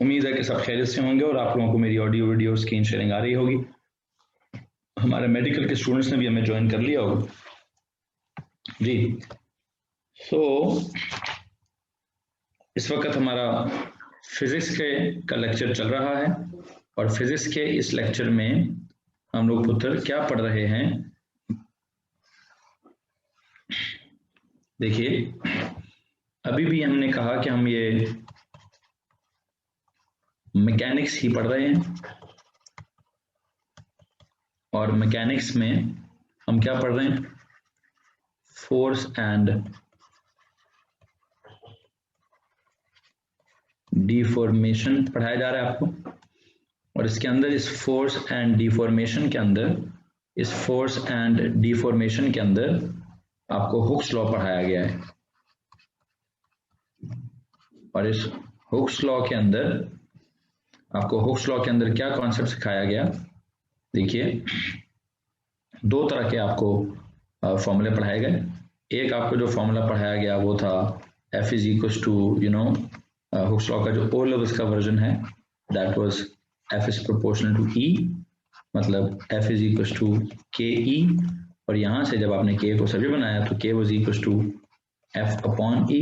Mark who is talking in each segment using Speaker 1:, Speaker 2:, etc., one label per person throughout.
Speaker 1: उम्मीद है कि सब खैरियत से होंगे और आप लोगों को मेरी ऑडियो वीडियो स्क्रीन शेयरिंग आ रही होगी। हमारे मेडिकल के स्टूडेंट्स ने भी हमें ज्वाइन कर लिया होगा जी। इस वक्त हमारा फिजिक्स का लेक्चर चल रहा है और फिजिक्स के इस लेक्चर में हम लोग पुत्र क्या पढ़ रहे हैं। देखिए, अभी भी हमने कहा कि हम ये मैकेनिक्स ही पढ़ रहे हैं और मैकेनिक्स में हम क्या पढ़ रहे हैं, फोर्स एंड डिफॉर्मेशन पढ़ाया जा रहा है आपको। और इसके अंदर इस फोर्स एंड डिफॉर्मेशन के अंदर आपको हुक्स लॉ पढ़ाया गया है और इस हुक्स लॉ के अंदर क्या कॉन्सेप्ट सिखाया गया। देखिए, दो तरह के आपको फॉर्मूले पढ़ाए गए। एक आपको जो फॉर्मूला पढ़ाया गया वो था F is equal to Hooke's law का जो ओ लेवल्स का वर्जन है, that was F is proportional to E, मतलब F is equal to K E, और यहाँ से जब आपने K को सब्जेक्ट बनाया तो K was equal to F upon E।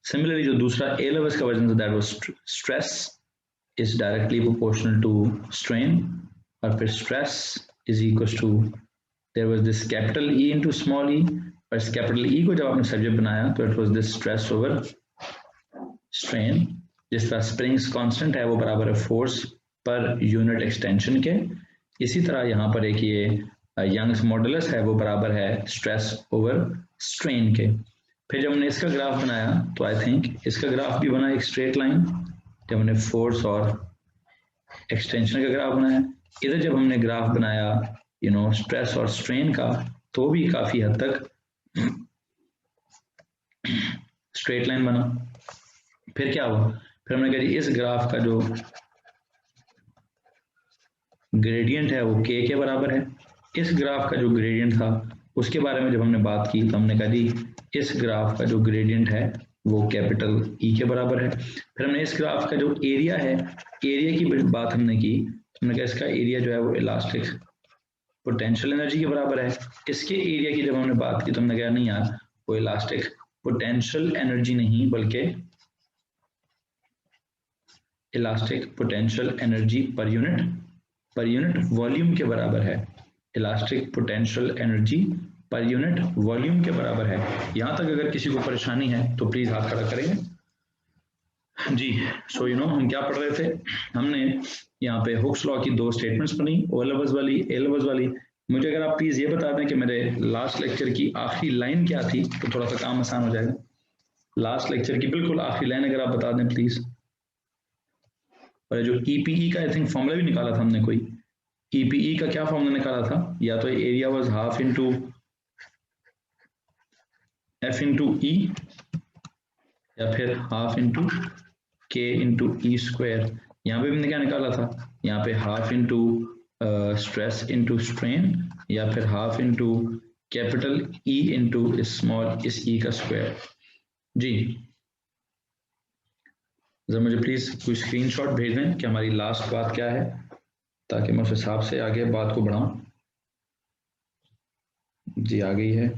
Speaker 1: Similarly जो दूसरा ए लेवल्स का वर्जन था, that was stress is directly proportional to strain, और फिर stress is equal to there was this capital E into small e, और इस capital E को जब आपने सब्जेक्ट बनाया तो it was this stress over strain. जिस तरह स्प्रिंग्स कांस्टेंट है वो बराबर है फोर्स पर यूनिट एक्सटेंशन के, इसी तरह यहाँ पर एक ये यंग्स मॉडुलस है वो बराबर है स्ट्रेस ओवर स्ट्रेन के। फिर जब हमने इसका ग्राफ बनाया तो आई थिंक इसका ग्राफ भी बना एक स्ट्रेट लाइन, जब हमने फोर्स और एक्सटेंशन का ग्राफ बनाया। इधर जब हमने ग्राफ बनाया स्ट्रेस और स्ट्रेन का, तो भी काफी हद तक स्ट्रेट लाइन बना। फिर क्या हुआ, फिर हमने कहा इस ग्राफ का जो ग्रेडियंट है वो k के बराबर है। इस ग्राफ का जो ग्रेडियंट था उसके बारे में जब हमने बात की तो हमने कहा जी इस ग्राफ का जो ग्रेडियंट है वो कैपिटल E के बराबर है। फिर हमने इस ग्राफ का जो एरिया है, एरिया की बात हमने की, हमने कहा इसका एरिया जो है वो इलास्टिक पोटेंशियल एनर्जी के बराबर है। इसके एरिया की जब हमने बात की तो हमने कहा नहीं यार, वो इलास्टिक पोटेंशियल एनर्जी नहीं बल्कि elastic potential energy per unit volume के बराबर है। Elastic potential energy per unit volume के बराबर है। यहां तक अगर किसी को परेशानी है तो प्लीज हाथ खड़ा करेंगे जी। सो हम क्या पढ़ रहे थे, हमने यहाँ पे हुक्स लॉ की दो स्टेटमेंट्स बनी, ओ लेवल्स वाली, ए लेवल्स वाली। मुझे अगर आप प्लीज ये बता दें कि मेरे लास्ट लेक्चर की आखिरी लाइन क्या थी तो थोड़ा सा काम आसान हो जाएगा। लास्ट लेक्चर की बिल्कुल आखिरी लाइन अगर आप बता दें प्लीज। और जो EPE का आई थिंक फॉर्मूला भी निकाला था हमने, कोई EPE का क्या फॉर्मूला निकाला था, या तो area was half into F into E, या फिर half into K into E square. यहाँ पे हमने क्या निकाला था, यहाँ पे half into stress into strain, या फिर half into capital E into small इस E का स्क्वायर जी। जरा मुझे प्लीज कोई स्क्रीनशॉट भेज दें कि हमारी लास्ट बात क्या है, ताकि मैं उस हिसाब से आगे बात को बढ़ाऊं। जी आ गई है,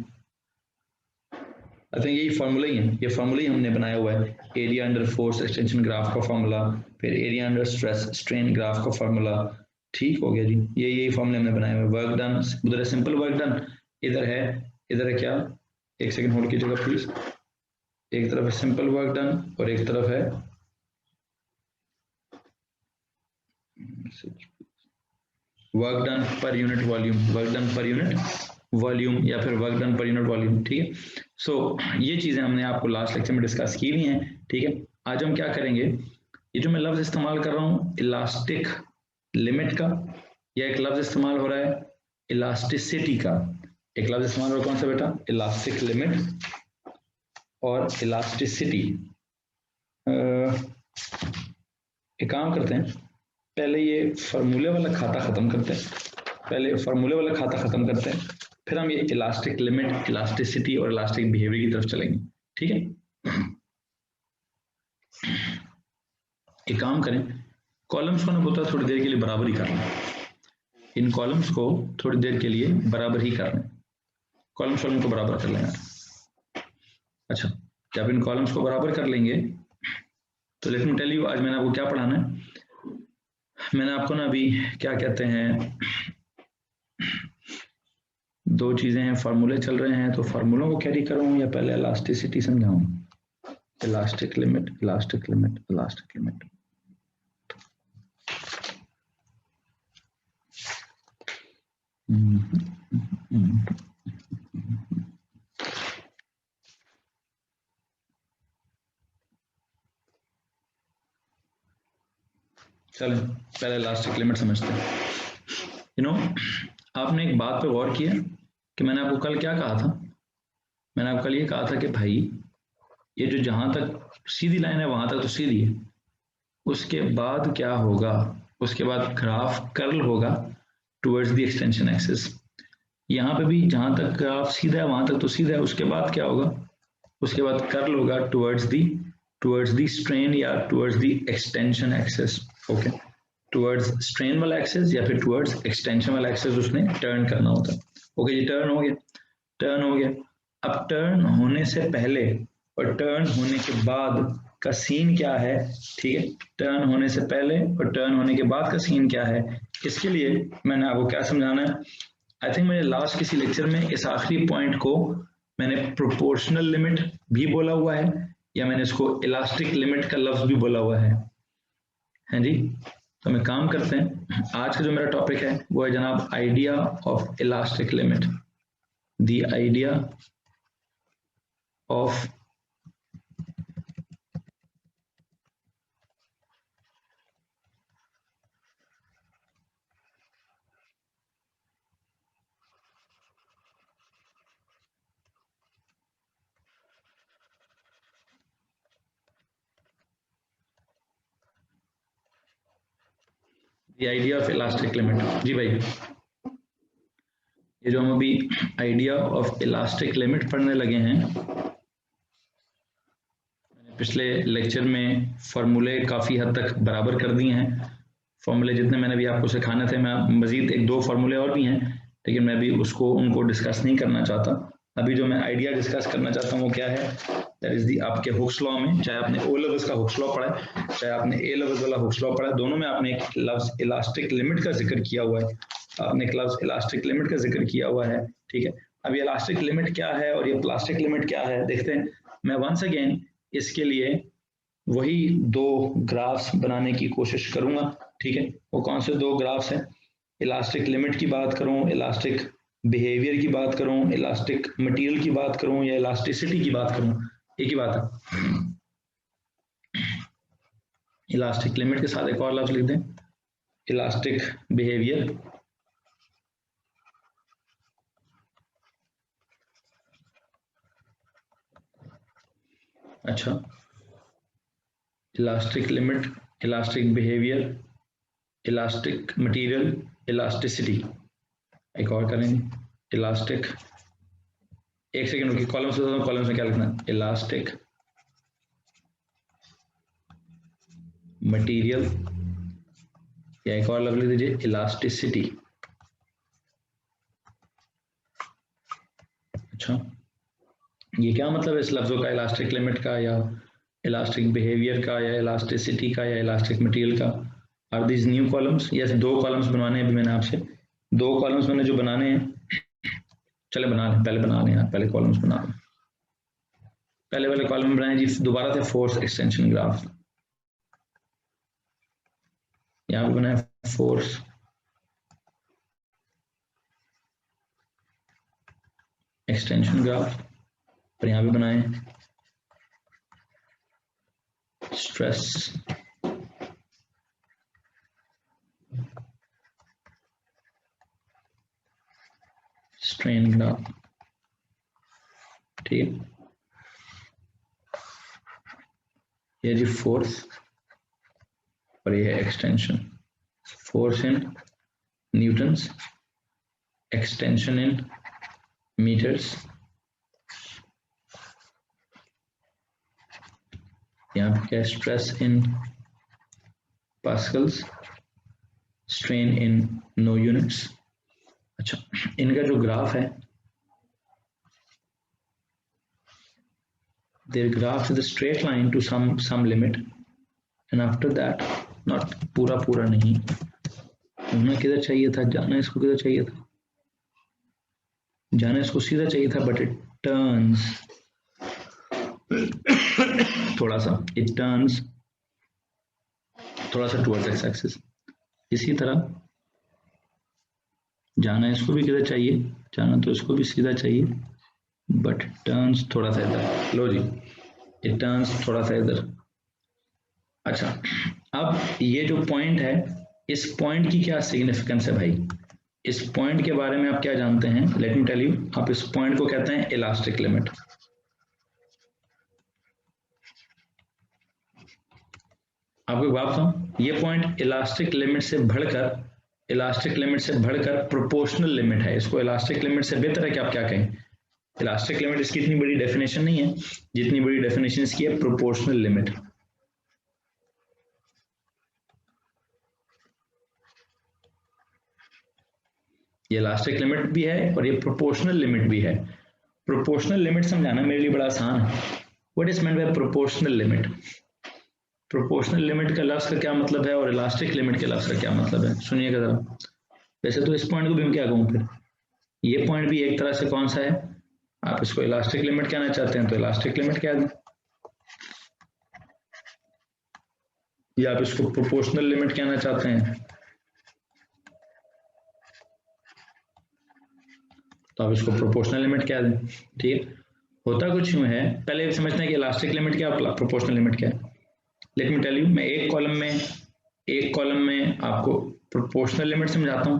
Speaker 1: आई थिंक यही फार्मूला ही है, ये फार्मूला ही हमने बनाया हुआ है। Area under force extension graph का फार्मूला, फिर area under stress strain graph का फार्मूला। ठीक हो गया जी, यही फार्मूले हमने बनाए हुए। वर्क डन, उधर है सिंपल वर्क डन, इधर है क्या, एक सेकंड होल्ड कीजिएगा प्लीज। एक तरफ है सिंपल वर्क डन और एक तरफ है work done per unit volume, work done per unit volume, या फिर work done per unit volume. ठीक है, सो ये चीजें हमने आपको लास्ट लेक्चर में डिस्कस की हुई हैं। ठीक है, आज हम क्या करेंगे, ये जो मैं लफ्ज इस्तेमाल कर रहा हूँ इलास्टिक लिमिट का, या एक लफ्ज इस्तेमाल हो रहा है इलास्टिसिटी का। एक लफ्ज इस्तेमाल हो रहा है कौन सा बेटा, इलास्टिक लिमिट और इलास्टिसिटी। एक काम करते हैं, पहले ये फार्मूले वाला खाता खत्म करते हैं, फिर हम ये इलास्टिक लिमिट, इलास्टिसिटी और इलास्टिक बिहेवियर की तरफ चलेंगे। ठीक है, एक काम करें, कॉलम्स को ना बोलता है थोड़ी देर के लिए बराबर ही करना, इन कॉलम्स को थोड़ी देर के लिए बराबर ही करना, कॉलम्स को बराबर कर लेना। अच्छा, जब इन कॉलम्स को बराबर कर लेंगे तो लेट मी टेल यू आज मैंने आपको क्या पढ़ाना है। मैंने आपको ना अभी क्या कहते हैं, दो चीजें हैं, फार्मूले चल रहे हैं, तो फार्मूलों को कैरी करूं या पहले इलास्टिसिटी समझाऊं? Elastic limit, elastic limit, elastic limit. चलें पहले इलास्टिक लिमिट समझते हैं। यू नो, आपने एक बात पे गौर किया कि मैंने आपको कल क्या कहा था? मैंने आपको कल ये कहा था कि भाई ये जो जहां तक सीधी लाइन है वहां तक तो सीधी है, उसके बाद क्या होगा, उसके बाद ग्राफ कर्ल होगा टुवर्ड्स द एक्सटेंशन एक्सिस। यहाँ पे भी जहां तक ग्राफ सीधा है वहां तक तो सीधा है, उसके बाद क्या होगा, उसके बाद कर्ल होगा टुवर्ड्स दी स्ट्रेन या towards the extension axis. Okay, towards strain वाला एक्सिस या फिर टुवर्ड्स एक्सटेंशन वाला एक्सिस उसने टर्न करना होता है। ओके, ये टर्न हो गया, टर्न हो गया। अब टर्न होने से पहले और टर्न होने के बाद का सीन क्या है, ठीक है, टर्न होने से पहले और टर्न होने के बाद का सीन क्या है, इसके लिए मैंने आपको क्या समझाना है। आई थिंक मैंने लास्ट किसी लेक्चर में इस आखिरी पॉइंट को मैंने प्रोपोर्शनल लिमिट भी बोला हुआ है या मैंने इसको इलास्टिक लिमिट का लफ्ज भी बोला हुआ है जी। तो हम काम करते हैं, आज का जो मेरा टॉपिक है वो है जनाब idea of elastic limit, the idea of the idea of elastic limit. जी भाई, ये जो हम अभी आइडिया ऑफ इलास्टिक लिमिट पढ़ने लगे हैं, पिछले लेक्चर में फॉर्मूले काफ़ी हद तक बराबर कर दिए हैं। फॉर्मूले जितने मैंने भी आपको सिखाने थे, मैं मजीद एक दो फॉर्मूले और भी हैं, लेकिन मैं भी उनको डिस्कस नहीं करना चाहता। अभी जो मैं आइडिया डिस्कस करना चाहता हूँ वो क्या है, दैट इज दी आपके हुक्स लॉ में, चाहे आपने ओ लेवल्स का हुक्स लॉ पढ़ा है, चाहे आपने ए लेवल्स वाला हुक्स लॉ पढ़ा है, दोनों में आपने एक लफ्ज इलास्टिक लिमिट का जिक्र किया हुआ है, आपने एक लफ्ज इलास्टिक लिमिट का जिक्र किया हुआ है, ठीक है। अब ये इलास्टिक लिमिट क्या है और ये प्लास्टिक लिमिट क्या है देखते हैं। मैं वंस अगेन इसके लिए वही दो ग्राफ्स बनाने की कोशिश करूंगा, ठीक है। वो कौन से दो ग्राफ्स हैं, इलास्टिक लिमिट की बात करूं, इलास्टिक बिहेवियर की बात करूं, इलास्टिक मटेरियल की बात करूं या इलास्टिसिटी की बात करूं, एक ही बात है। इलास्टिक लिमिट के साथ एक और लफ्ज लिख दें, इलास्टिक बिहेवियर। अच्छा, elastic limit, elastic behaviour, elastic material, elasticity. एक और करेंगे, इलास्टिक, एक सेकंड रुकिए, कॉलम से कॉलम में क्या लिखना है, इलास्टिक मटेरियल या एक और लफ्ज लिख दीजिए इलास्टिसिटी। अच्छा, ये क्या मतलब है इस लफ्जों का, इलास्टिक लिमिट का या इलास्टिक बिहेवियर का या इलास्टिसिटी का या इलास्टिक मटेरियल का? Are these new columns? Yes, दो कॉलम्स बनवाने हैं अभी मैंने आपसे, दो कॉलम्स मैंने जो बनाने हैं, चले बना लें, पहले बना लें यार, पहले कॉलम्स बना लें, पहले वाले कॉलम बनाए जी, दोबारा से फोर्स एक्सटेंशन ग्राफ, यहाँ पे बनाए फोर्स एक्सटेंशन ग्राफ, और यहाँ पे बनाए स्ट्रेस स्ट्रेन ग्राफ, ठीक है। ये जी फोर्स और ये है extension, force in newtons, extension in metres, यहाँ पे क्या stress in pascals, strain in no units. अच्छा, इनका जो ग्राफ है, their graph is a straight line to some limit and after that, not पूरा नहीं, होना किधर चाहिए था, जाना इसको किधर चाहिए था, जाना इसको सीधा चाहिए था, बट इट टर्न्स थोड़ा सा, इट टर्न्स थोड़ा सा टुवर्ड्स एक्स एक्सिस। इसी तरह जाना इसको भी किधर चाहिए, जाना तो इसको भी सीधा चाहिए, बट टर्न्स थोड़ा सा इधर। लो जी, इट टर्न्स थोड़ा सा इधर। अच्छा, अब ये जो पॉइंट है, इस पॉइंट की क्या सिग्निफिकेंस है भाई, इस पॉइंट के बारे में आप क्या जानते हैं, लेट मी टेल यू। आप इस पॉइंट को कहते हैं इलास्टिक लिमिट। आपको एक बात बताऊं, ये पॉइंट इलास्टिक लिमिट से बढ़कर प्रोपोर्शनल लिमिट है। इसको इलास्टिक लिमिट से बेहतर है कि आप क्या कहें, इलास्टिक लिमिट इसकी इतनी बड़ी डेफिनेशन नहीं है जितनी बड़ी डेफिनेशन इसकी है प्रोपोर्शनल लिमिट। ये इलास्टिक लिमिट भी है और ये प्रोपोर्शनल लिमिट भी है। प्रोपोर्शनल लिमिट समझाना मेरे लिए बड़ा आसान है। What is meant by proportional limit? Proportional limit का लफ्ज का क्या मतलब है और इलास्टिक लिमिट के लफ्ज का क्या मतलब है, सुनिएगा जरा। वैसे तो इस पॉइंट को भी मैं क्या कहूँ, फिर ये पॉइंट भी एक तरह से कौन सा है, आप इसको इलास्टिक लिमिट कहना चाहते हैं तो इलास्टिक लिमिट कह दें, या आप इसको प्रोपोर्शनल लिमिट कहना चाहते हैं तो आप इसको प्रोपोर्शनल लिमिट कह दें। ठीक है, होता कुछ यूं है, पहले समझते हैं कि इलास्टिक लिमिट क्या है, प्रोपोर्शनल लिमिट क्या है। लेट मी टेल यू, मैं एक कॉलम में आपको प्रोपोर्शनल लिमिट समझाता हूं,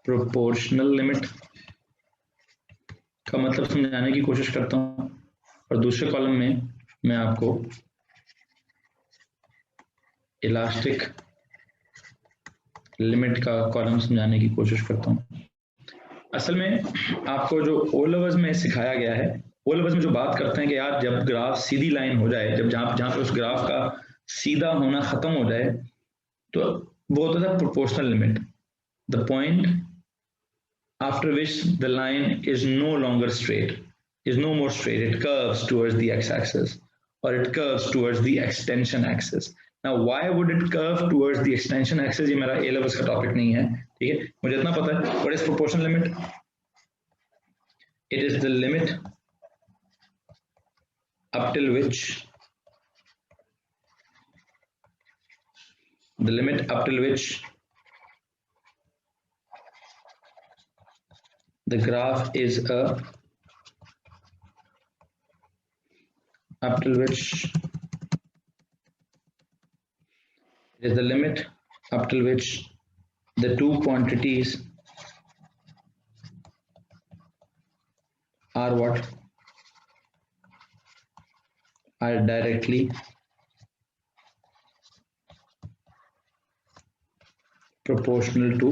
Speaker 1: प्रोपोर्शनल लिमिट का मतलब समझाने की कोशिश करता हूं, और दूसरे कॉलम में मैं आपको इलास्टिक लिमिट का कॉलम समझाने की कोशिश करता हूं। असल में आपको जो ओ लेवल्स में सिखाया गया है, ओ लेवल्स में जो बात करते हैं कि यार जब ग्राफ सीधी लाइन हो जाए, जब जहां पे उस ग्राफ का सीधा होना खत्म हो जाए, तो वो होता था proportional limit, the point after which the line is no longer straight, is no more straight, it curves towards the x-axis or it curves towards the extension axis. Now why would it curve towards the extension axis, ये मेरा A levels का topic नहीं है, ठीक है, मुझे इतना पता है। What is proportional limit? It is the limit up till which the graph is up till which it is the limit up till which the two quantities are what? Are directly proportional to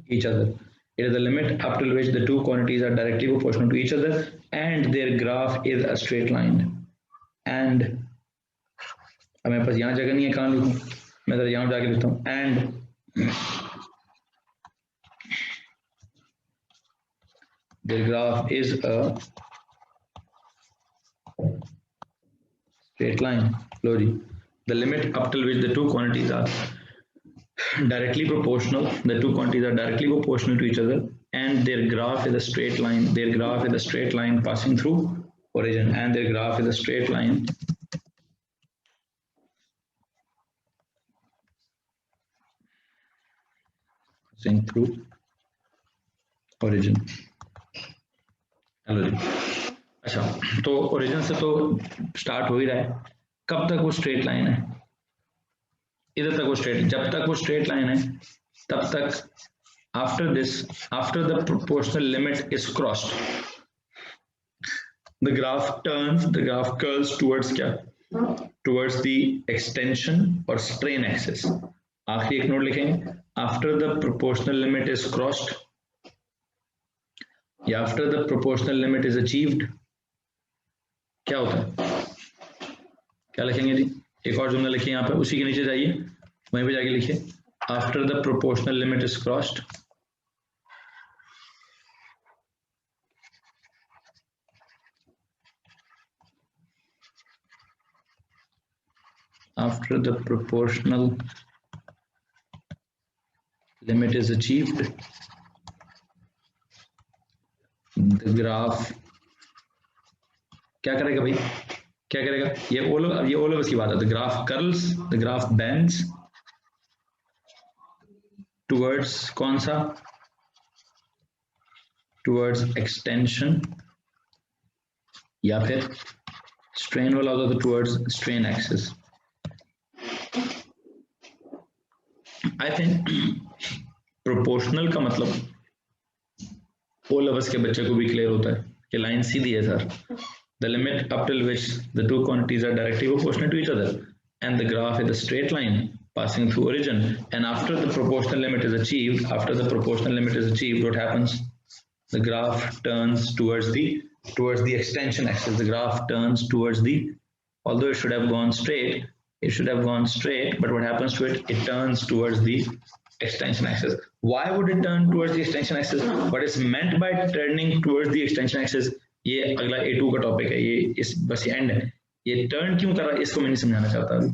Speaker 1: each other. It is the limit up till which the two quantities are directly proportional to each other and their graph is a straight line. And अब मेरे पास यहाँ जगह नहीं है, कहाँ लिखूं, मैं जरा यहाँ जाके लिखता हूँ, and their graph is a straight line. Logi, the limit up till which the two quantities are directly proportional, the two quantities are directly proportional to each other and their graph is a straight line, their graph is a straight line passing through origin, and their graph is a straight line passing through origin. Hello जी, अच्छा तो origin से तो start हो ही रहा है, कब तक वो स्ट्रेट लाइन है, इधर तक वो स्ट्रेट, जब तक वो स्ट्रेट लाइन है तब तक after this, after the proportional limit is crossed, the graph turns, the graph curves towards क्या, towards the extension or strain axis. आखिरी एक नोट लिखेंगे, after the proportional limit is crossed या after the proportional limit is achieved, क्या होता है, क्या लिखेंगे जी, एक और जुमला लिखिए यहाँ पे, उसी के नीचे जाइए, वहीं पे जाके लिखिए after the proportional limit is crossed, after the proportional limit is achieved, the graph क्या करेगा भाई, क्या करेगा, ये all of की बात है, the graph curls, the graph bends towards कौन सा, towards extension, या फिर strain वाला होता तो towards strain axis. I think proportional का मतलब all of के बच्चे को भी क्लियर होता है कि लाइन सीधी है sir, the limit up till which the two quantities are directly proportional to each other and the graph is a straight line passing through origin, and after the proportional limit is achieved, what happens, the graph turns towards the extension axis, the graph turns towards the, although it should have gone straight, but what happens to it, it turns towards the extension axis. Why would it turn towards the extension axis? What is meant by turning towards the extension axis, ये अगला A2 का topic है, ये इस बस ये and है, ये टर्न क्यों कर रहा है इसको मैं नहीं समझाना चाहता अभी,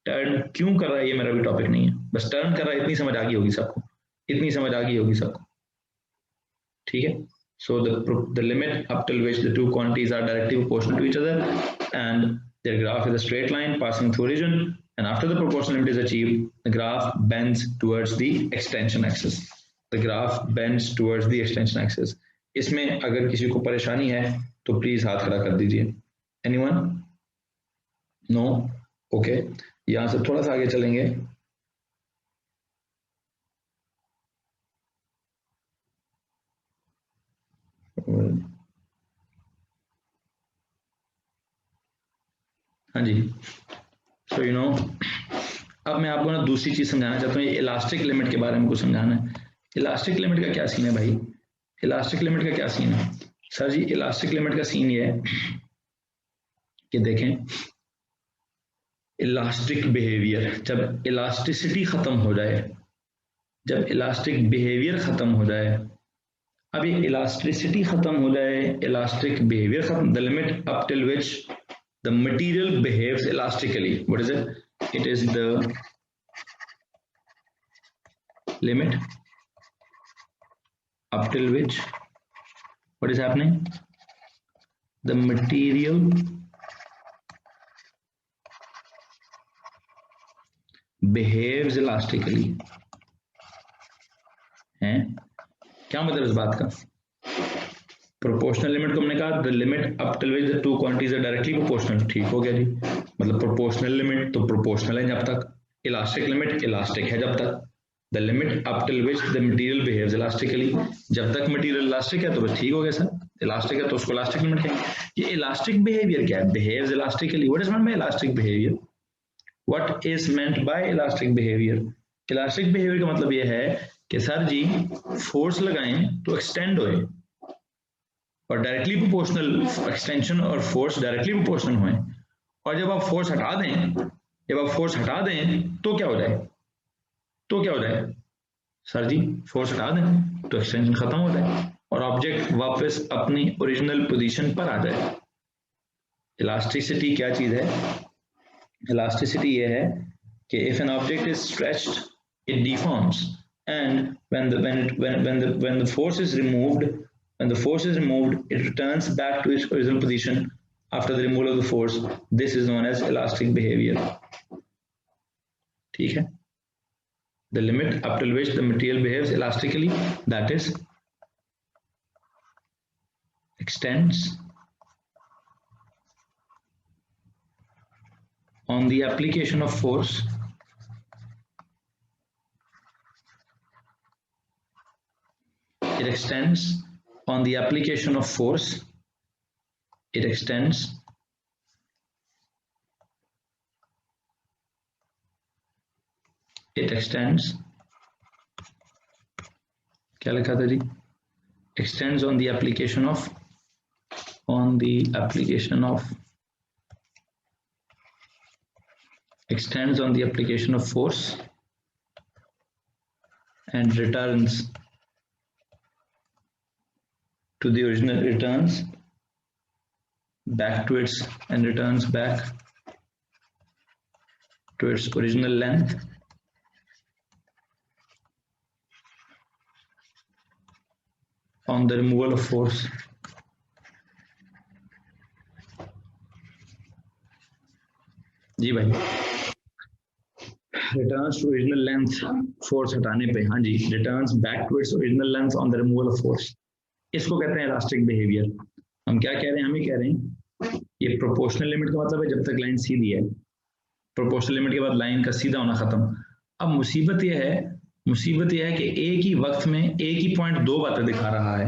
Speaker 1: टर्न क्यों कर रहा है ये मेरा भी टॉपिक नहीं है, बस टर्न कर रहा है इतनी समझ आ गई होगी सबको, इतनी समझ आ गई होगी सबको, ठीक है. So the limit up till which the two quantities are directly proportional to each other and their graph is a straight line passing through origin, and after the proportional limit is achieved, the graph bends towards the extension axis. The graph bends towards the extension axis. इसमें अगर किसी को परेशानी है तो please हाथ खड़ा कर दीजिए. Anyone? No? Okay. यहाँ से थोड़ा सा आगे चलेंगे. हाँ जी. So you know, अब मैं आपको ना दूसरी चीज समझाना चाहता हूँ, ये इलास्टिक लिमिट के बारे में कुछ समझाना है. इलास्टिक लिमिट का क्या सीन है भाई, इलास्टिक लिमिट का क्या सीन है सर जी, इलास्टिक लिमिट का सीन ये है कि देखें इलास्टिक बिहेवियर, जब इलास्टिसिटी खत्म हो जाए, जब इलास्टिक बिहेवियर खत्म हो जाए, अब ये इलास्टिसिटी खत्म हो जाए, इलास्टिक बिहेवियर खत्म, the limit up till which the material behaves elastically, what is it, it is the limit up till which what is happening, the material behaves elastically है. क्या मतलब इस बात का, प्रोपोर्शनल लिमिट को हमने कहा the limit up till which the two quantities are directly proportional, ठीक हो गया जी, मतलब प्रोपोर्शनल लिमिट तो प्रोपोर्शनल है जब तक, इलास्टिक लिमिट इलास्टिक है जब तक, the limit up till which the material behaves elastically, जब तक मटेरियल इलास्टिक है तो बस ठीक हो गया सर, इलास्टिक है तो उसको इलास्टिक लिमिट कहेंगे. ये इलास्टिक बिहेवियर क्या है, behaves elastically, what is meant by elastic behaviour, what is meant by elastic behaviour. Elastic behaviour का मतलब ये है कि सर जी फोर्स लगाएं तो एक्सटेंड होए, और डायरेक्टली प्रोपोर्शनल एक्सटेंशन और फोर्स डायरेक्टली प्रोपोर्शनल हुए, और जब आप फोर्स हटा दें, जब आप फोर्स हटा दें तो क्या हो जाए, तो क्या हो जाए सर जी, फोर्स हटा दें तो एक्सटेंशन खत्म हो जाए और ऑब्जेक्ट वापस अपनी ओरिजिनल पोजीशन पर आ जाए. इलास्टिसिटी क्या चीज है, इलास्टिसिटी ये है कि if an object is stretched it deforms, and when the force is removed, when the force is removed, it returns back to its original position after the removal of the force. This is known as elastic behavior. ठीक है, the limit up till which the material behaves elastically, that is extends on the application of force it extends on the application of force, it extends क्या लिखा था जी, extends on the application of extends on the application of force and returns to the original returns back to its and returns back to its original length on the removal of force. जी भाई, returns to original length force हटाने पे, हाँ जी, returns back to its original length on the removal of force, इसको कहते हैं elastic behaviour. हम क्या कह रहे हैं, हम ही कह रहे हैं ये प्रोपोर्शनल लिमिट का मतलब है जब तक लाइन सीधी है, प्रोपोर्शनल लिमिट के बाद लाइन का सीधा होना खत्म। अब मुसीबत यह है कि एक ही वक्त में एक ही पॉइंट दो बातें दिखा रहा है।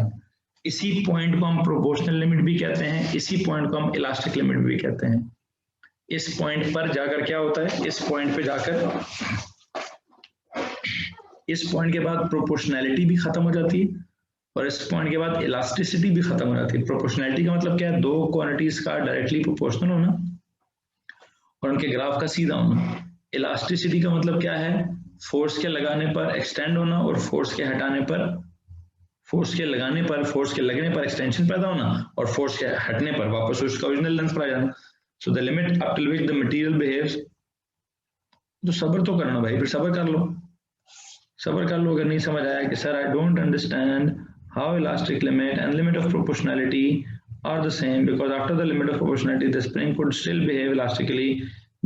Speaker 1: इसी पॉइंट को हम प्रोपोर्शनल लिमिट भी कहते हैं, इसी पॉइंट को हम इलास्टिक लिमिट भी कहते हैं। इस पॉइंट पर जाकर क्या होता है, इस पॉइंट पे जाकर इस पॉइंट के बाद प्रोपोर्शनैलिटी भी खत्म हो जाती है और इस पॉइंट के बाद इलास्टिसिटी भी खत्म हो जाती है। प्रोपोर्शनैलिटी का मतलब क्या है, दो क्वांटिटीज का डायरेक्टली प्रोपोर्शनल होना और उनके ग्राफ का सीधा होना। इलास्टिसिटी का मतलब क्या है, फोर्स के लगाने पर एक्सटेंड होना और फोर्स के हटाने पर, फोर्स के लगाने पर, फोर्स के लगने पर एक्सटेंशन पैदा होना और फोर्स के हटने पर वापस उसका ओरिजिनल लेंथ पर आ जाना। So the limit up till which the material behaves. तो सब्र तो करना भाई, फिर सब्र कर लो, सब्र कर लो। अगर नहीं समझ आया कि sir I don't understand how elastic limit and limit of proportionality are the same because after the limit of proportionality the spring could still behave elastically,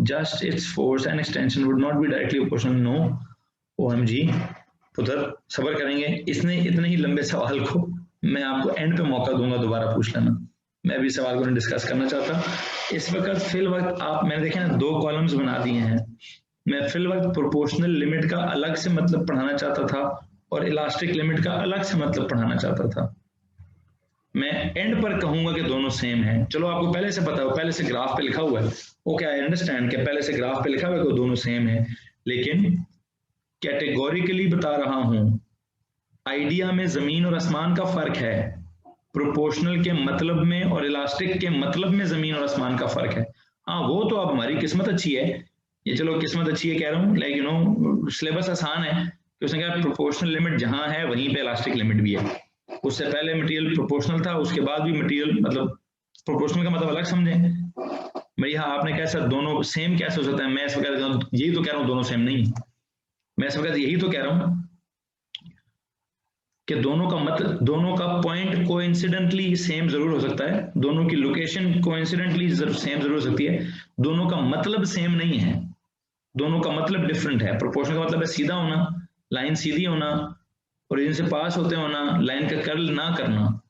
Speaker 1: just its force and extension would not be directly proportional. No, OMG, उधर सब्र करेंगे। इसने इतने ही लंबे सवाल को मैं आपको एंड पे मौका दूंगा, दोबारा पूछ लेना। मैं भी सवाल को डिस्कस करना चाहता। इस वक्त फिल वक्त आप, मैंने देखे ना, दो कॉलम्स बना दिए हैं। मैं फिल वक्त प्रोपोर्शनल लिमिट का अलग से मतलब पढ़ाना चाहता था और इलास्टिक लिमिट का अलग से मतलब पढ़ाना चाहता था। मैं एंड पर कहूंगा कि दोनों सेम है। चलो आपको पहले से पता हो, पहले से ग्राफ पे लिखा हुआ है, ओके, आई अंडरस्टैंड कि पहले से ग्राफ पे लिखा हुआ है कि दोनों सेम है, लेकिन कैटेगोरिकली बता रहा हूं, आइडिया में जमीन और आसमान का फर्क है। प्रोपोर्शनल के मतलब में और इलास्टिक के मतलब में जमीन और आसमान का फर्क है। हाँ, वो तो अब हमारी किस्मत अच्छी है, ये चलो किस्मत अच्छी है कह रहा हूँ, लाइक यू नो सिलेबस आसान है कि उसने कहा प्रोपोर्शनल लिमिट जहां है वहीं पे इलास्टिक लिमिट भी है। उससे पहले मटेरियल प्रोपोर्शनल था, उसके बाद भी मटेरियल, मतलब प्रोपोर्शनल का मतलब अलग समझें भाई। हाँ, आपने कैसा दोनों सेम कैसे हो सकता है, मैं इस वक्त यही तो कह रहा हूँ दोनों सेम नहीं, मैं इस वक्त यही तो कह रहा हूँ कि दोनों का मतलब, दोनों का पॉइंट कोइंसिडेंटली सेम जरूर हो सकता है, दोनों की लोकेशन कोइंसिडेंटली सेम जरूर हो सकती है, दोनों का मतलब सेम नहीं है, दोनों का मतलब डिफरेंट है। प्रोपोर्शनल का मतलब है सीधा होना, लाइन सीधी होना, ओरिजिन से पास होते होना, लाइन का कर्ल ना करना,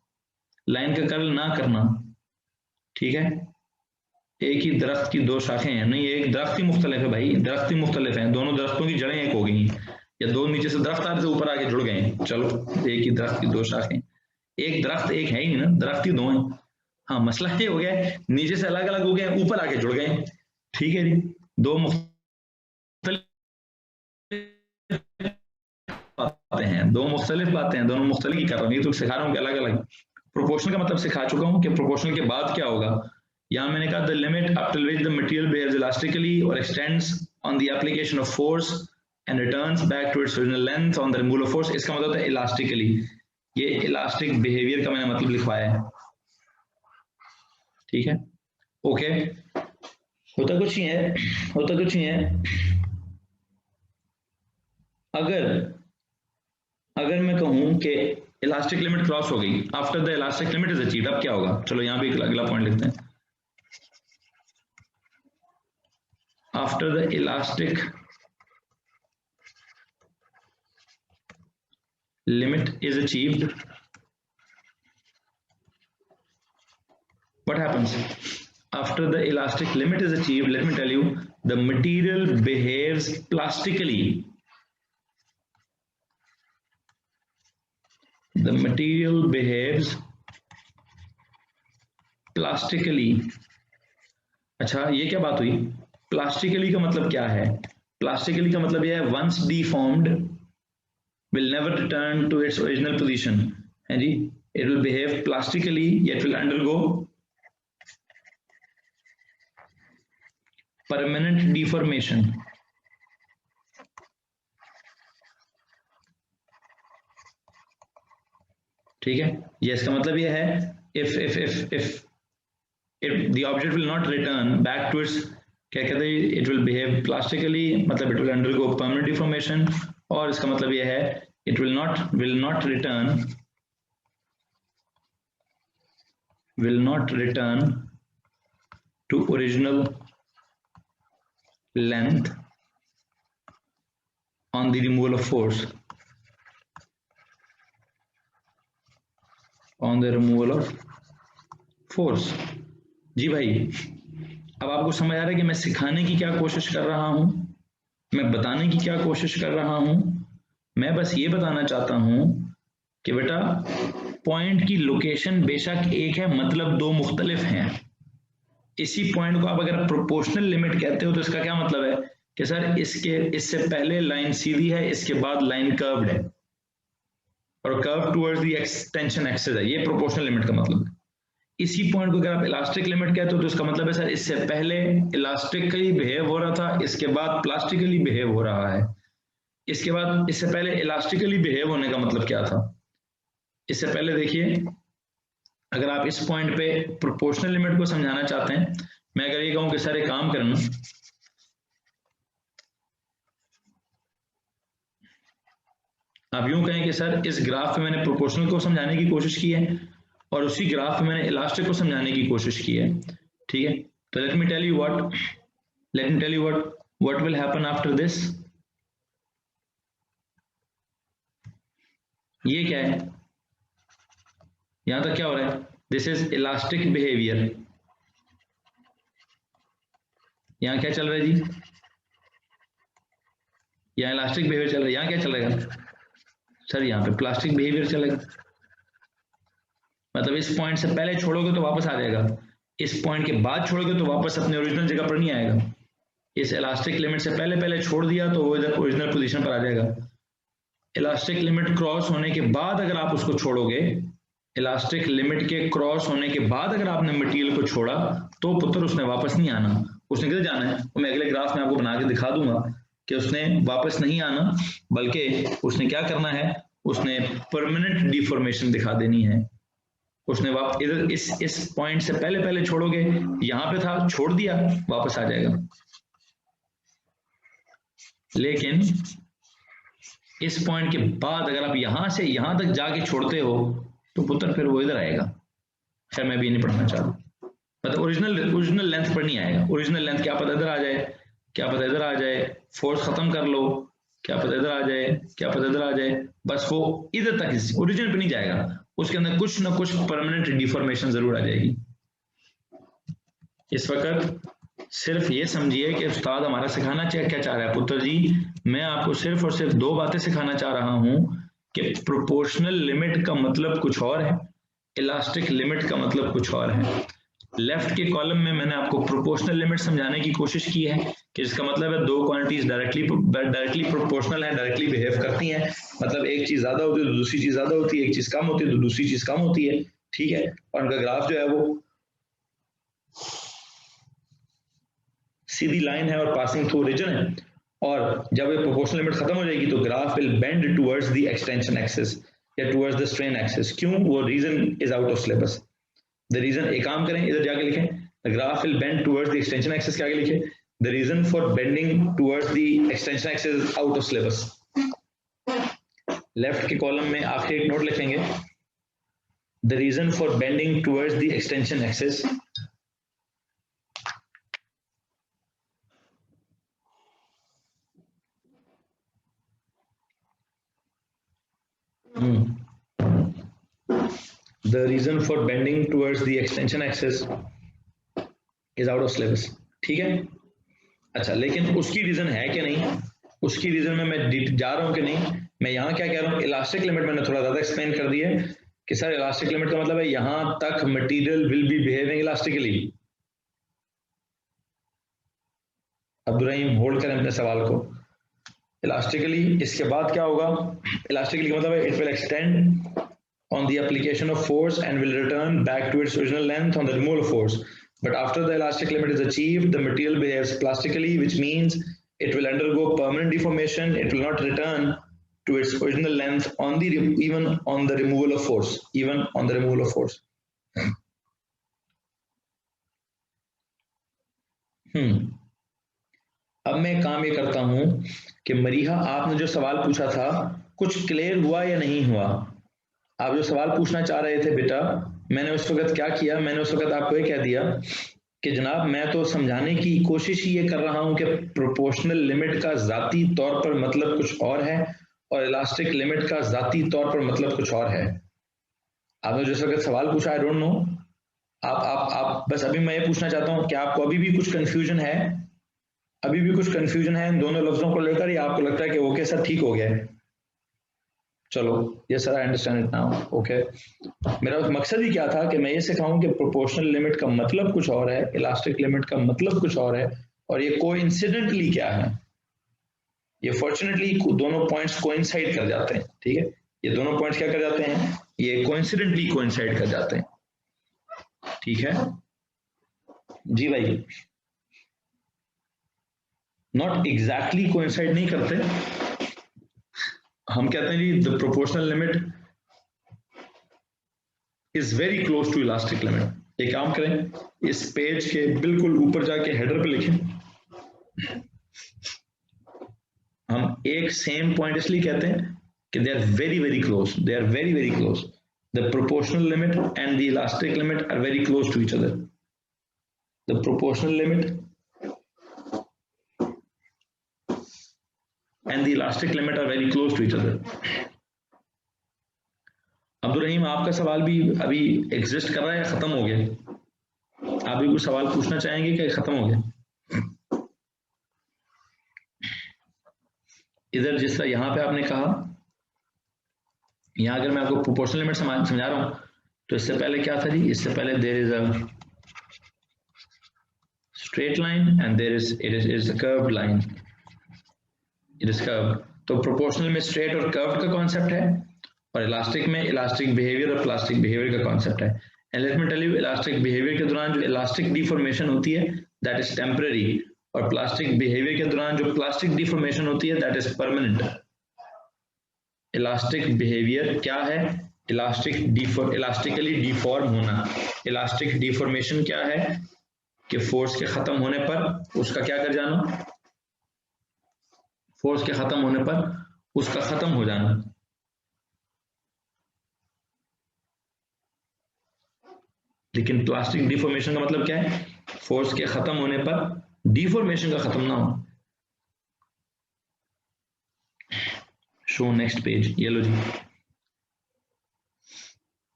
Speaker 1: लाइन का कर्ल ना करना, ठीक है। एक ही दरख्त की दो शाखें हैं, नहीं एक दरख्त ही मुख्तलिफ है भाई, दरख्त ही मुख्तलिफ हैं, दोनों दरख्तों की जड़ें एक हो गई, या दो नीचे से दरख्त आते ऊपर आके जुड़ गए, चलो एक ही दरख्त की दो शाखें, एक दरख्त एक है ही ना, दरख्त ही दो हैं। हाँ, मसला ये हो गया है नीचे से अलग अलग हो गए, ऊपर आके जुड़ गए, ठीक है जी। दो मुख्तलिफ बातें हैं, दो मुख्तलिफ बातें हैं, दोनों मुख्तलिफ ही कर रहा हूँ, ये तो सिखा रहा हूँ कि अलग अलग। प्रोपोर्शनल का मतलब सिखा चुका हूँ कि प्रोपोर्शनल के बाद क्या होगा। यहाँ मैंने कहा the limit up till which the material behaves elastically और extends on the application of force and returns back to its original length on the removal of force. इसका मतलब है इलास्टिकली, ये इलास्टिक बिहेवियर का मैंने मतलब लिखवाया है, ठीक है, ओके। होता कुछ ही है, होता कुछ ही है। अगर मैं कहूं कि इलास्टिक लिमिट क्रॉस हो गई, after the elastic limit is achieved, अब क्या होगा। चलो यहां भी अगला पॉइंट लिखते हैं, after the elastic limit is achieved, what happens after the elastic limit is achieved? Let me tell you, the material behaves plastically, the material behaves plastically। अच्छा, ये क्या बात हुई, प्लास्टिकली का मतलब क्या है। प्लास्टिकली का मतलब यह है once deformed will never return to its original position, है जी। it will behave plastically, yet will undergo permanent deformation, ठीक है, ये इसका मतलब ये है if the object will not return back to its, क्या कहते हैं, it will behave plastically, मतलब it will undergo permanent deformation, और इसका मतलब ये है it will not return to original length on the removal of force, जी भाई, अब आपको समझ आ रहा है कि मैं सिखाने की क्या कोशिश कर रहा हूं, मैं बताने की क्या कोशिश कर रहा हूं। मैं बस ये बताना चाहता हूं कि बेटा पॉइंट की लोकेशन बेशक एक है, मतलब दो मुख्तलिफ हैं। इसी पॉइंट को आप अगर प्रोपोर्शनल लिमिट कहते हो तो इसका क्या मतलब है कि सर इससे पहले लाइन सीधी है, इसके बाद लाइन कर्व्ड है, और curve towards the extension axis है, ये प्रोपोर्शनल लिमिट का मतलब है। इसी पॉइंट को अगर आप इलास्टिक लिमिट कहते हो तो इसका मतलब है सर इससे पहले इलास्टिकली बिहेव हो रहा था, इसके बाद प्लास्टिकली बिहेव हो रहा है। इसके बाद इससे पहले इलास्टिकली बिहेव होने का मतलब क्या था, इससे पहले देखिए, अगर आप इस पॉइंट पे प्रोपोर्शनल लिमिट को समझाना चाहते हैं, मैं अगर ये कहूं कि सर एक काम करना, आप यूं कहें कि सर इस ग्राफ में मैंने प्रोपोर्शनल को समझाने की कोशिश की है और उसी ग्राफ में मैंने इलास्टिक को समझाने की कोशिश की है, ठीक है, तो let me tell you what will happen after this. ये क्या है, यहां तक क्या हो रहा है, दिस इज इलास्टिक बिहेवियर। यहां क्या चल रहा है जी, यहां इलास्टिक बिहेवियर चल रहा है, यहां क्या चलेगा सर, यहां पे प्लास्टिक बिहेवियर चलेगा। मतलब इस पॉइंट से पहले छोड़ोगे तो वापस आ जाएगा, इस पॉइंट के बाद छोड़ोगे तो वापस अपने ओरिजिनल जगह पर नहीं आएगा। इस इलास्टिक लिमिट से पहले छोड़ दिया तो वो इधर ओरिजिनल पोजीशन पर आ जाएगा। इलास्टिक लिमिट क्रॉस होने के बाद अगर आप उसको छोड़ोगे, इलास्टिक लिमिट के क्रॉस होने के बाद अगर आपने मटेरियल को छोड़ा तो पुत्र उसने वापस नहीं आना, उसने किधर जाना है, वो मैं अगले ग्राफ में आपको बना के दिखा दूंगा कि उसने वापस नहीं आना, बल्कि उसने क्या करना है, उसने परमानेंट डिफॉर्मेशन दिखा देनी है। उसने इधर इस पॉइंट से पहले छोड़ोगे, यहां पे था, छोड़ दिया, वापस आ जाएगा। लेकिन इस पॉइंट के बाद अगर आप यहां से यहां तक जाके छोड़ते हो तो पुत्र फिर वो इधर आएगा। खैर मैं भी नहीं पढ़ना चाहता, मतलब ओरिजिनल लेंथ पर नहीं आएगा। ओरिजिनल लेंथ क्या पता इधर आ जाए, क्या पता इधर आ जाए, फोर्स खत्म कर लो, क्या पता इधर आ जाए, क्या पता इधर आ जाए, बस वो इधर तक ओरिजिनल पे नहीं जाएगा, उसके अंदर कुछ ना कुछ परमानेंट डिफॉर्मेशन जरूर आ जाएगी। इस वक्त सिर्फ ये समझिए कि उस्ताद हमारा सिखाना क्या चाह रहा है। पुत्र जी मैं आपको सिर्फ और सिर्फ दो बातें सिखाना चाह रहा हूं कि प्रोपोर्शनल लिमिट का मतलब कुछ और है, इलास्टिक लिमिट का मतलब कुछ और है। लेफ्ट के कॉलम में मैंने आपको प्रोपोर्शनल लिमिट समझाने की कोशिश की है कि इसका मतलब है दो क्वांटिटीज डायरेक्टली प्रोपोर्शनल है, डायरेक्टली बिहेव करती हैं, मतलब एक चीज ज्यादा होती है तो दूसरी चीज ज्यादा होती है, एक चीज कम होती है तो दूसरी चीज कम होती है, ठीक है, और उनका ग्राफ जो है वो सीधी लाइन है और पासिंग थ्रू रीजन है, और जब ये प्रोपोर्शनल लिमिट खत्म हो जाएगी तो graph will bend towards the extension axis या टुवर्ड्स द स्ट्रेन एक्सिस। क्यों, वो reason is out of syllabus. The reason, एक काम करें इधर जाके लिखें, the graph will bend towards the extension axis के आगे लिखें the reason for bending towards the extension axis out of syllabus. Left के कॉलम में आखिरी एक नोट लिखेंगे, the reason for bending towards the extension axis the reason for bending towards the extension axis is out of syllabus, ठीक है। अच्छा, लेकिन उसकी रीजन है कि नहीं, उसकी रीजन में मैं जा रहा हूं कि नहीं, मैं यहां क्या कह रहा हूं, इलास्टिक लिमिट मैंने थोड़ा ज्यादा एक्सप्लेन कर दिया है कि सर इलास्टिक लिमिट का मतलब है यहां तक material will be behaving elastically. Abdur Rahim hold करें अपने सवाल को, इलास्टिकली, इसके बाद क्या होगा, इलास्टिकली का मतलब है it will extend on the application of force and will return back to its original length on the removal of force. but after the elastic limit is achieved, the material behaves plastically, which means it will undergo permanent deformation. It will not return to its original length on the even on the removal of force. Even on the removal of force. अब मैं काम ये करता हूं कि मरीहा, आपने जो सवाल पूछा था कुछ क्लियर हुआ या नहीं हुआ? आप जो सवाल पूछना चाह रहे थे बेटा, मैंने उस वक्त क्या किया? मैंने उस वक्त आपको ये कह दिया कि जनाब मैं तो समझाने की कोशिश ही ये कर रहा हूं कि प्रोपोर्शनल लिमिट का जाती तौर पर मतलब कुछ और है और इलास्टिक लिमिट का जाती तौर पर मतलब कुछ और है। आपने जिस वक्त सवाल पूछा, आई डोंट नो, आप बस अभी मैं ये पूछना चाहता हूं कि आपको अभी भी कुछ कंफ्यूजन है? अभी भी कुछ कंफ्यूजन है इन दोनों लफ्जों को लेकर, या आपको लगता है कि ओके सर ठीक हो गया है? चलो, ये sir I understand it now, okay. मेरा मकसद ही क्या था कि मैं ये सिखाऊं कि प्रोपोर्शनल लिमिट का मतलब कुछ और है, इलास्टिक लिमिट का मतलब कुछ और है, और ये कोइंसिडेंटली क्या है। ये फॉर्चुनेटली दोनों पॉइंट्स कोइंसाइड कर जाते हैं, ठीक है? ये दोनों पॉइंट्स क्या कर जाते हैं? ये कोइंसिडेंटली कोइंसाइड कर जाते हैं, ठीक है जी भाई? नॉट एग्जैक्टली कोइंसाइड नहीं करते, हम कहते हैं जी the proportional limit is very close to elastic limit. एक काम करें, इस पेज के बिल्कुल ऊपर जाके हेडर पे लिखें, हम एक सेम पॉइंट इसलिए कहते हैं कि they are very very close, they are very very close. The proportional limit and the elastic limit are very close to each other. The proportional limit and the elastic limit are very close to each other. Abdul Rahim, आपका सवाल भी अभी exist कर रहा है या खत्म हो गया? आप भी कुछ सवाल पूछना चाहेंगे क्या खत्म हो गया? इधर जिस तरह यहाँ पे आपने कहा, यहाँ अगर मैं आपको प्रोपोर्शनल लिमिट समझा रहा हूं तो इससे पहले क्या था जी? इससे पहले there is a straight line and there is a curved line, it is curved. तो प्रोपोर्शनल में स्ट्रेट और कर्व्ड का कॉन्सेप्ट है, और इलास्टिक में इलास्टिक बिहेवियर और प्लास्टिक बिहेवियर का कॉन्सेप्ट है। And let me tell you, elastic behaviour के दौरान जो इलास्टिक डिफॉर्मेशन होती है दैट इज टेम्पररी, और प्लास्टिक बिहेवियर के दौरान जो प्लास्टिक डिफॉर्मेशन होती है that is permanent. Elastic behaviour क्या है? इलास्टिकली डिफॉर्म होना। इलास्टिक डिफॉर्मेशन क्या है? कि फोर्स के खत्म होने पर उसका क्या कर जाना? फोर्स के खत्म होने पर उसका खत्म हो जाना। लेकिन प्लास्टिक डिफॉर्मेशन का मतलब क्या है? फोर्स के खत्म होने पर डिफॉर्मेशन का खत्म ना हो। शो नेक्स्ट पेज, ये लो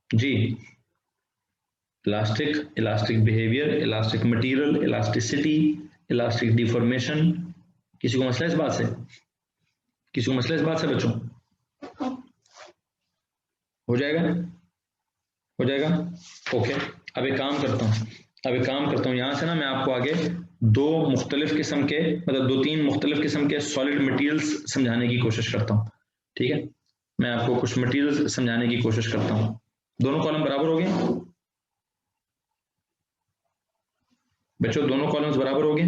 Speaker 1: जी। Elastic behaviour, elastic material, elasticity, elastic deformation. किसी को मसला इस बात से? किसी को मसला इस बात से बच्चों? हो जाएगा? हो जाएगा, ओके। अब एक काम करता हूँ यहाँ से ना मैं आपको आगे दो मुख्तलिफ किस्म के, मतलब दो तीन मुख्तलिफ किस्म के सॉलिड मटेरियल्स समझाने की कोशिश करता हूँ, ठीक है? मैं आपको कुछ मटेरियल्स समझाने की कोशिश करता हूँ। दोनों कॉलम बराबर हो गए बच्चों? दोनों कॉलम्स बराबर हो गए?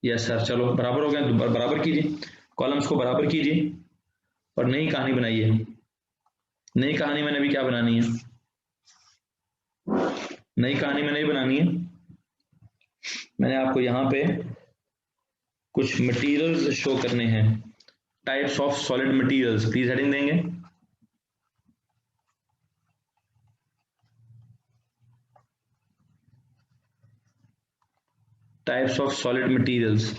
Speaker 1: यस सर, चलो बराबर हो गए तो बराबर कीजिए, कॉलम्स को बराबर कीजिए और नई कहानी बनाइए। नई कहानी मैंने अभी क्या बनानी है? नई कहानी मैंने नहीं बनानी है, मैंने आपको यहाँ पे कुछ मटेरियल्स शो करने हैं, types of solid materials. Please heading देंगे। Types of solid materials.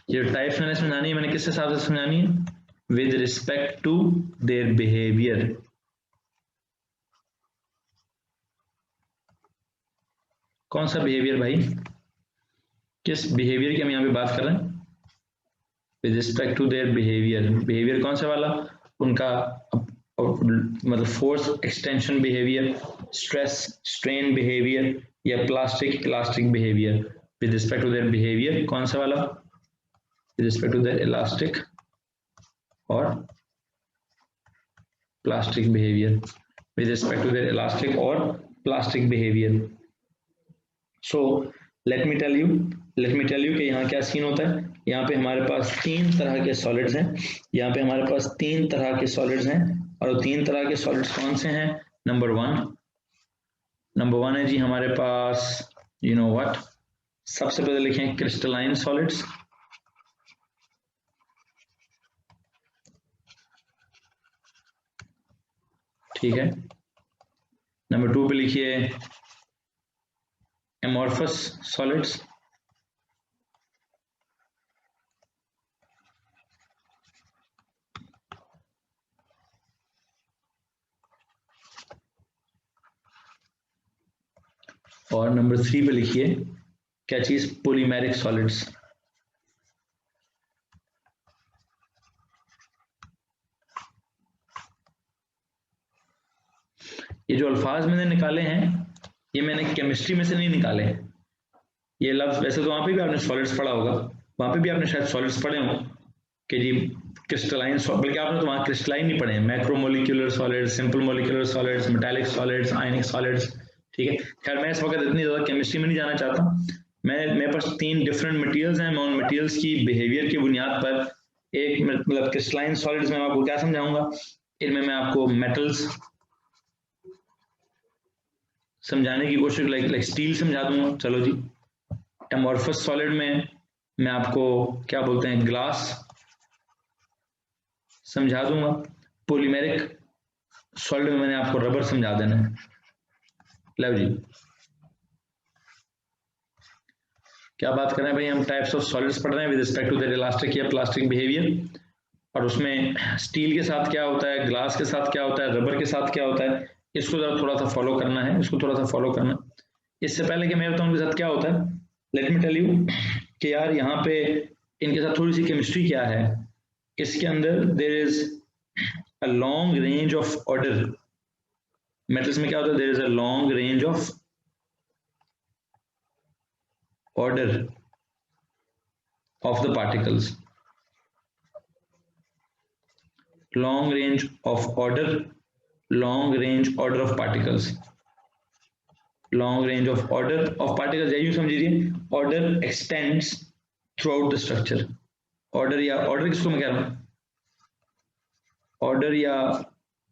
Speaker 1: ये टाइप्स मैंने समझानी है, मैंने किस हिसाब से समझानी है? With respect to their behaviour. कौन सा बिहेवियर भाई? किस बिहेवियर की हम यहाँ पे बात कर रहे हैं? With respect to their behaviour. Behaviour कौन सा वाला? उनका मतलब force extension behaviour, stress strain behaviour, या plastic elastic behaviour. With respect to their behaviour कौन सा वाला? With respect to their elastic और plastic behavior with respect to their elastic or plastic behavior. So let me tell you कि यहाँ क्या scene होता है. यहाँ पे हमारे पास 3 तरह के सॉलिड्स हैं. यहाँ पे हमारे पास 3 तरह के सॉलिड्स हैं और 3 तरह के सॉलिड्स कौन से हैं. नंबर वन है जी हमारे पास यू नो व्हाट, सबसे पहले लिखें क्रिस्टलाइन सॉलिड्स. ठीक है. नंबर 2 पे लिखिए एमॉर्फस सॉलिड्स. और नंबर 3 पे लिखिए क्या चीज, पॉलीमेरिक सॉलिड्स. ये जो अल्फाज मैंने निकाले हैं ये मैंने केमिस्ट्री में से नहीं निकाले. ये लफ्ज वैसे तो वहां पे भी आपने सॉलिड्स पढ़ा होगा, वहां पे भी आपने शायद सॉलिड्स पढ़े हो कि जी क्रिस्टलाइन, बल्कि आपने तो वहां क्रिस्टलाइन नहीं पढ़े, macromolecular solids, simple molecular solids, metallic solids, ionic solids. ठीक है. खैर मैं इस वक्त इतनी ज्यादा केमिस्ट्री में नहीं जाना चाहता. मेरे पास 3 डिफरेंट मटेरियल्स हैं. मैं उन मटेरियल्स की बिहेवियर की बुनियाद पर एक मतलब क्रिस्टलाइन सॉलिड्स में आपको क्या समझाऊंगा, इनमें मैं आपको मेटल्स समझाने की कोशिश, लाइक स्टील समझा दूंगा. चलो जी. एमॉर्फस सॉलिड में मैं आपको क्या बोलते हैं, ग्लास समझा दूंगा. पॉलीमेरिक सॉलिड में मैंने आपको रबर समझा देना है. लो जी, क्या बात कर रहे हैं भाई, हम टाइप्स ऑफ सॉलिड्स पढ़ रहे हैं with respect to their elastic या प्लास्टिक बिहेवियर. और उसमें स्टील के साथ क्या होता है, ग्लास के साथ क्या होता है, रबर के साथ क्या होता है, इसको जरा थोड़ा सा फॉलो करना है, इसको थोड़ा सा फॉलो करना. इससे पहले कि मैं बताऊं उनके साथ क्या होता है, लेट मी टेल यू कि यार यहाँ पे इनके साथ थोड़ी सी केमिस्ट्री क्या है. इसके अंदर there is a long range of order. Metals में क्या होता है, there is a long range of order of the particles. long range of order of particles. long range of order of particles यूं समझिए, order extends throughout the structure. order या order किसको मैं कह रहा हूं, order या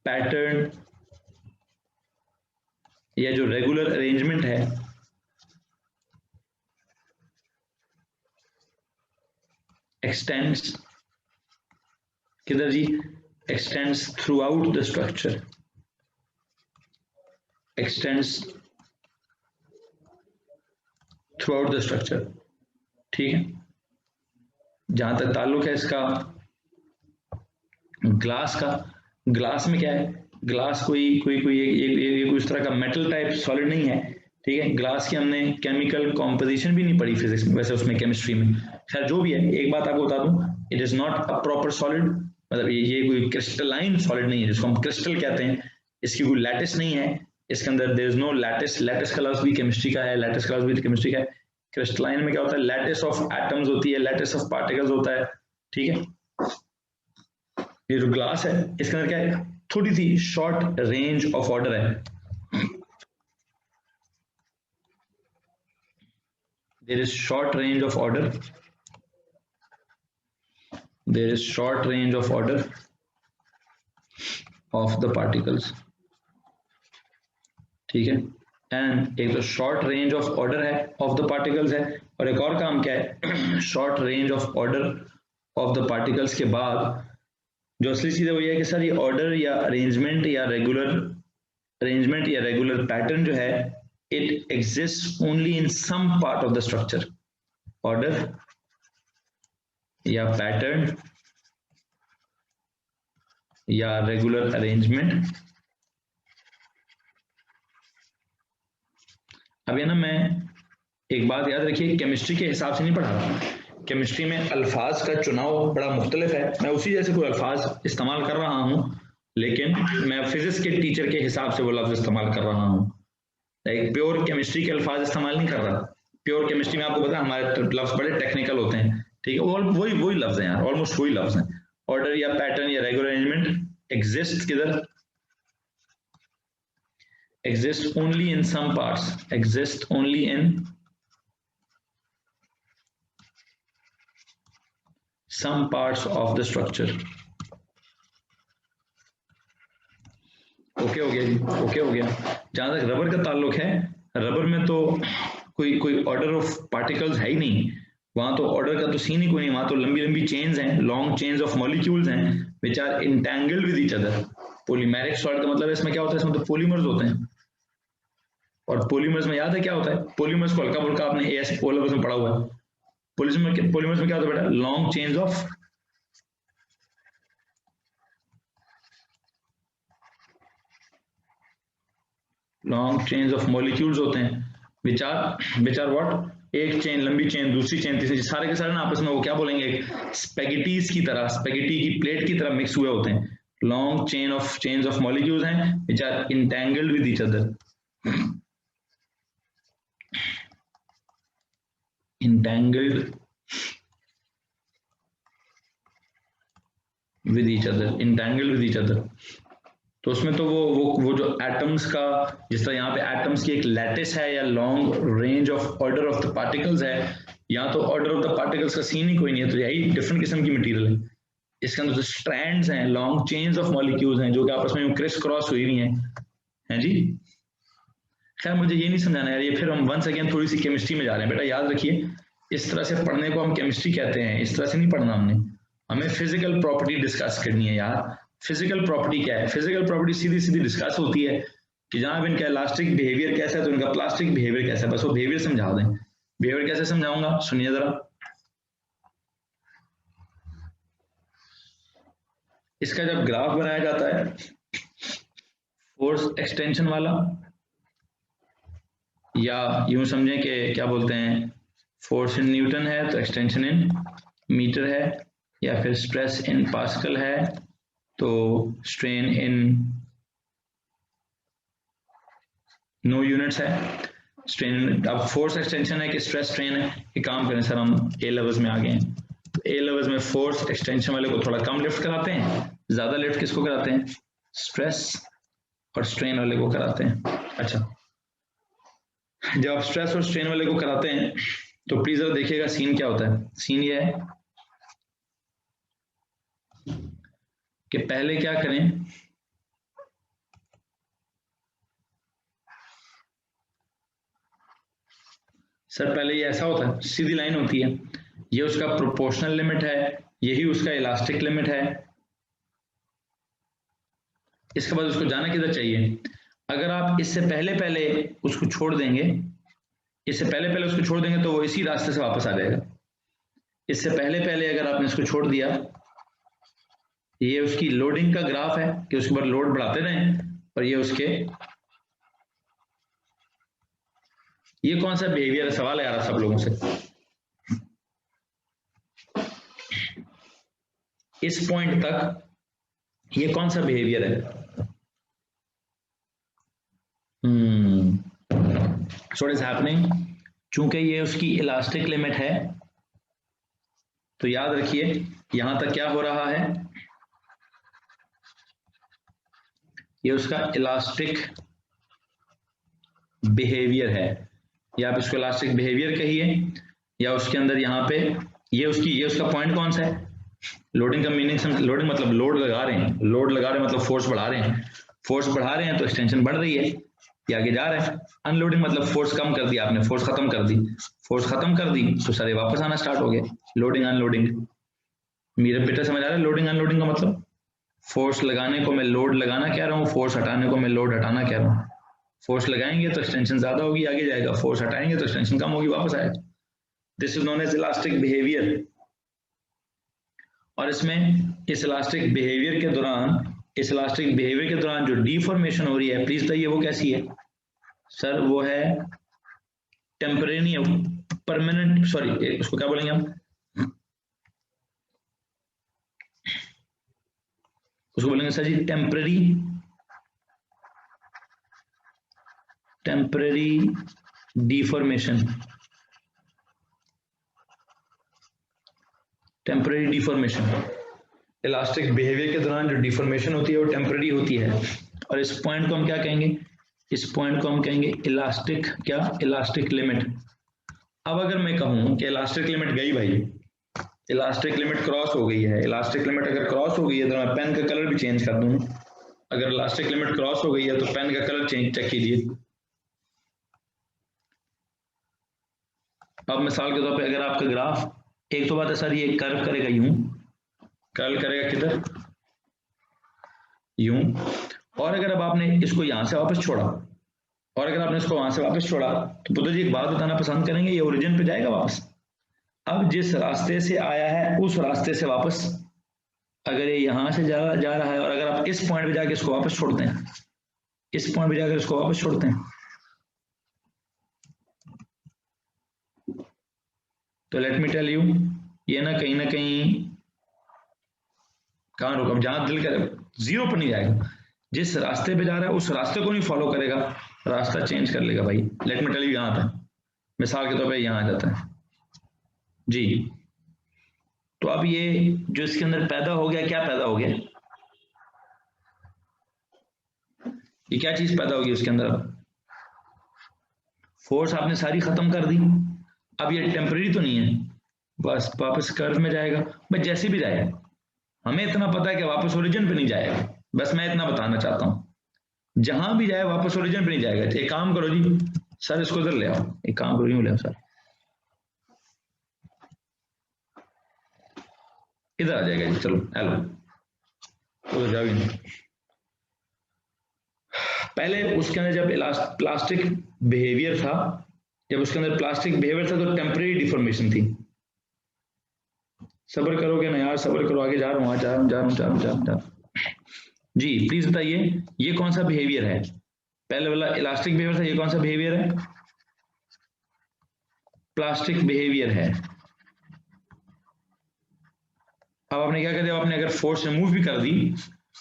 Speaker 1: pattern या जो regular arrangement है, extends किधर जी, extends throughout the structure. extends throughout the structure. ठीक है. जहां तक ताल्लुक है इसका ग्लास का, ग्लास में क्या है, ग्लास कोई इस तरह का मेटल टाइप सॉलिड नहीं है. ठीक है. ग्लास की हमने केमिकल कॉम्पोजिशन भी नहीं पढ़ी फिजिक्स में, वैसे उसमें केमिस्ट्री में. खैर जो भी है, एक बात आपको बता दूं, it is not a proper solid. मतलब ये कोई क्रिस्टलाइन सॉलिड नहीं है जिसको हम क्रिस्टल कहते हैं. इसकी कोई लैटिस नहीं है, इसके अंदर there is no lattice. Lattice का लफ्ज भी केमिस्ट्री का है, लैटिस का लफ्ज भी केमिस्ट्री का है. क्रिस्टलाइन में क्या होता है, लैटिस ऑफ एटम्स होती है, लैटिस ऑफ पार्टिकल्स होता है. ठीक है. ये जो ग्लास है इसके अंदर क्या है, थोड़ी सी शॉर्ट रेंज ऑफ ऑर्डर है. There is short range of order, there is short range of order of the particles. ठीक है. एंड एक तो शॉर्ट रेंज ऑफ ऑर्डर है ऑफ द पार्टिकल्स है, और एक और काम क्या है, short range of order of the particles के बाद जो असली चीज है वो ये है कि सर ये ऑर्डर या अरेंजमेंट या रेगुलर पैटर्न जो है, it exist only in some part of the structure. Order या पैटर्न या रेगुलर अरेंजमेंट. अब ये ना, मैं एक बात याद रखिए, केमिस्ट्री के हिसाब से नहीं पढ़ा रहा. केमिस्ट्री में अल्फाज का चुनाव बड़ा मुख्तलिफ है. मैं उसी जैसे कोई अल्फाज इस्तेमाल कर रहा हूं, लेकिन मैं फिजिक्स के टीचर के हिसाब से वो लफ्ज इस्तेमाल कर रहा हूं. लाइक प्योर केमिस्ट्री के अल्फाज इस्तेमाल नहीं कर रहा. प्योर केमिस्ट्री में आपको पता है हमारे लफ्ज बड़े टेक्निकल होते हैं. ठीक है. वही लफ्ज हैं यार, ऑलमोस्ट वही लफ्ज हैं. ऑर्डर या पैटर्न या रेगुलर अरेंजमेंट एग्जिस्ट किधर, exist only in some parts, exist only in some parts of the structure. Okay हो गया जी, ओके हो गया। जहां तक रबर का ताल्लुक है, रबर में तो कोई ऑर्डर ऑफ पार्टिकल्स है ही नहीं, वहां तो ऑर्डर का तो सीन ही कोई नहीं, वहां तो लंबी लंबी चेन्स हैं, लॉन्ग चेन्स ऑफ मॉलिक्यूल्स हैं which are entangled with each other. Polymeric solid का मतलब इसमें क्या होता है, इसमें तो पॉलीमर्स होते हैं, और पॉलीमर्स में याद है क्या होता है, पॉलीमर्स को हल्का फुल्का आपने एएस पॉलीमर्स में पढ़ा हुआ है। पॉलीमर्स में क्या होता है बेटा, लॉन्ग चेन्स ऑफ मॉलिक्यूल्स होते हैं विच आर व्हाट, एक चेन, लंबी चेन, दूसरी चेन, तीसरी, सारे के सारे ना आपस में वो क्या बोलेंगे, स्पेगेटीज की तरह, स्पेगेटी की प्लेट की तरह मिक्स हुए होते हैं। लॉन्ग चेन्स ऑफ मॉलिक्यूल्स हैं which are entangled with each other, entangled with each other। तो उसमें तो वो जो एटम्स का, जिस तरह यहाँ पे एटम्स की एक लैटिस है या long range of order of the particles है, यहाँ तो ऑर्डर ऑफ द पार्टिकल्स का सीन ही कोई नहीं है, तो यही डिफरेंट किस्म की मटेरियल है। इसके अंदर जो स्ट्रैंड्स हैं, लॉन्ग चेन्स ऑफ मॉलिक्यूल्स हैं जो कि आपस में क्रिस क्रॉस हुई हुई हैं जी। खैर मुझे ये नहीं समझाना यार, ये फिर हम वंस अगेन थोड़ी सी केमिस्ट्री में जा रहे हैं। बेटा याद रखिए, इस तरह से पढ़ने को हम केमिस्ट्री कहते हैं, इस तरह से नहीं पढ़ना हमने, हमें फिजिकल प्रॉपर्टी डिस्कस करनी है यार। फिजिकल प्रॉपर्टी क्या है, फिजिकल प्रॉपर्टी सीधी सीधी डिस्कस होती है कि जहां इनका इलास्टिक बिहेवियर कैसा है तो इनका प्लास्टिक बिहेवियर कैसा है, बस वो बिहेवियर समझा दें। बिहेवियर कैसे समझाऊंगा, सुनिए जरा। इसका जब ग्राफ बनाया जाता है फोर्स एक्सटेंशन वाला, या यूं समझें कि क्या बोलते हैं, फोर्स इन न्यूटन है तो एक्सटेंशन इन मीटर है, या फिर स्ट्रेस इन पास्कल है तो स्ट्रेन इन नो यूनिट्स है। स्ट्रेन, अब फोर्स एक्सटेंशन है कि स्ट्रेस स्ट्रेन है, ये काम करें सर, हम ए लेवल्स में आ गए हैं। ए लेवल्स में फोर्स एक्सटेंशन वाले को थोड़ा कम लिफ्ट कराते हैं, ज्यादा लिफ्ट किसको कराते हैं, स्ट्रेस और स्ट्रेन वाले को कराते हैं। अच्छा, जब आप स्ट्रेस और स्ट्रेन वाले को कराते हैं तो प्लीज जरा देखिएगा सीन क्या होता है। सीन ये है कि पहले क्या करें, सर पहले ये ऐसा होता है, सीधी लाइन होती है, ये उसका प्रोपोर्शनल लिमिट है, यही उसका इलास्टिक लिमिट है। इसके बाद उसको जाना किधर चाहिए, अगर आप इससे पहले उसको छोड़ देंगे, इससे पहले उसको छोड़ देंगे तो वो इसी रास्ते से वापस आ जाएगा। इससे पहले अगर आपने इसको छोड़ दिया, ये उसकी लोडिंग का ग्राफ है कि उसके बाद लोड बढ़ाते रहें, और ये उसके, ये कौन सा बिहेवियर है, सवाल है यार सब लोगों से। इस पॉइंट तक ये कौन सा बिहेवियर है, so what is happening, चूंकि ये उसकी इलास्टिक लिमिट है तो याद रखिए यहां तक क्या हो रहा है, ये उसका इलास्टिक बिहेवियर है, या आप इसको इलास्टिक बिहेवियर कहिए, या उसके अंदर यहाँ पे ये उसका पॉइंट कौन सा है। लोडिंग का मीनिंग, लोडिंग मतलब लोड लगा रहे हैं, मतलब फोर्स बढ़ा रहे हैं, फोर्स बढ़ा रहे हैं तो एक्सटेंशन बढ़ रही है, ये आगे जा रहा है। अनलोडिंग मतलब फोर्स कम कर दिया आपने, फोर्स खत्म कर दी, तो सारे वापस आना स्टार्ट हो गए। लोडिंग अनलोडिंग, मेरा बेटा समझ आ रहा है लोडिंग अनलोडिंग का मतलब, फोर्स लगाने को मैं लोड लगाना कह रहा हूँ, फोर्स हटाने को मैं लोड हटाना कह रहा हूँ। फोर्स लगाएंगे तो एक्सटेंशन ज्यादा होगी, आगे जाएगा, फोर्स हटाएंगे तो एक्सटेंशन कम होगी, वापस आएगा। This is known as elastic behaviour. और इसमें इस इलास्टिक बिहेवियर के दौरान जो डिफॉर्मेशन हो रही है, प्लीज बताइए वो कैसी है सर, वो है टेम्परेरी, परमानेंट, सॉरी उसको क्या बोलेंगे हम, उसको बोलेंगे सर जी टेम्परेरी डिफॉर्मेशन। इलास्टिक बिहेवियर के दौरान जो डिफॉर्मेशन होती है वो टेम्परेरी होती है, और इस पॉइंट को हम क्या कहेंगे, इस पॉइंट को हम कहेंगे इलास्टिक, क्या, इलास्टिक लिमिट। अब अगर मैं कहूं कि इलास्टिक लिमिट गई भाई, इलास्टिक लिमिट क्रॉस हो गई है, इलास्टिक लिमिट अगर क्रॉस हो गई है तो मैं पेन का कलर भी चेंज कर दूं। अगर इलास्टिक लिमिट क्रॉस हो गई है तो पेन का कलर चेक कीजिए। अब मिसाल के तौर पे अगर आपका ग्राफ, एक तो बात है सर ये कर्व करेगा यूं, कर्व करेगा किधर, यूं, और अगर अब आपने इसको यहां से वापस छोड़ा, और अगर आपने इसको वहां से वापस छोड़ा, तो पुत्र जी एक बात बताना पसंद करेंगे, ये ओरिजिन पे जाएगा वापस। अब जिस रास्ते से आया है उस रास्ते से वापस, अगर ये यहां से जा रहा है, और अगर आप इस पॉइंट पे जाके इसको वापस छोड़ते हैं, इस पॉइंट पे जाकर इसको वापस छोड़ते हैं, तो लेट मी टेल यू, ये ना कहीं कहां रुका, जहां दिल करे, जीरो पर नहीं जाएगा। जिस रास्ते पे जा रहा है उस रास्ते को नहीं फॉलो करेगा, रास्ता चेंज कर लेगा भाई। लेट मी टेल यू, यहां आता है, मिसाल के तौर पे यहां आ जाता है जी। तो अब ये जो इसके अंदर पैदा हो गया, क्या पैदा हो गया, ये क्या चीज पैदा होगी उसके अंदर, फोर्स आपने सारी खत्म कर दी। अब ये टेम्परेरी तो नहीं है, बस वापस कर्व में जाएगा, बस जैसे भी जाए, हमें इतना पता है कि वापस ओरिजिन पे नहीं जाएगा, बस मैं इतना बताना चाहता हूं, जहां भी जाए वापस ओरिजिन पे नहीं जाएगा। एक काम करो जी सर, इसको इधर ले आओ, एक काम करो, यूं ले आओ सर, इधर आ जाएगा जी, चलो हेलो, तो जाओ ही नहीं। पहले उसके अंदर जब प्लास्टिक बिहेवियर था, जब उसके अंदर प्लास्टिक बिहेवियर था तो टेम्परेरी डिफॉर्मेशन थी। सब्र करोगे ना यार, सब्र करो, आगे जा रहा हूँ, जा रहा हूँ जी। प्लीज बताइए ये कौन सा बिहेवियर है, पहले वाला इलास्टिक बिहेवियर था, ये कौन सा बिहेवियर है, प्लास्टिक बिहेवियर है। अब आपने क्या कर दिया, आपने अगर फोर्स रिमूव भी कर दी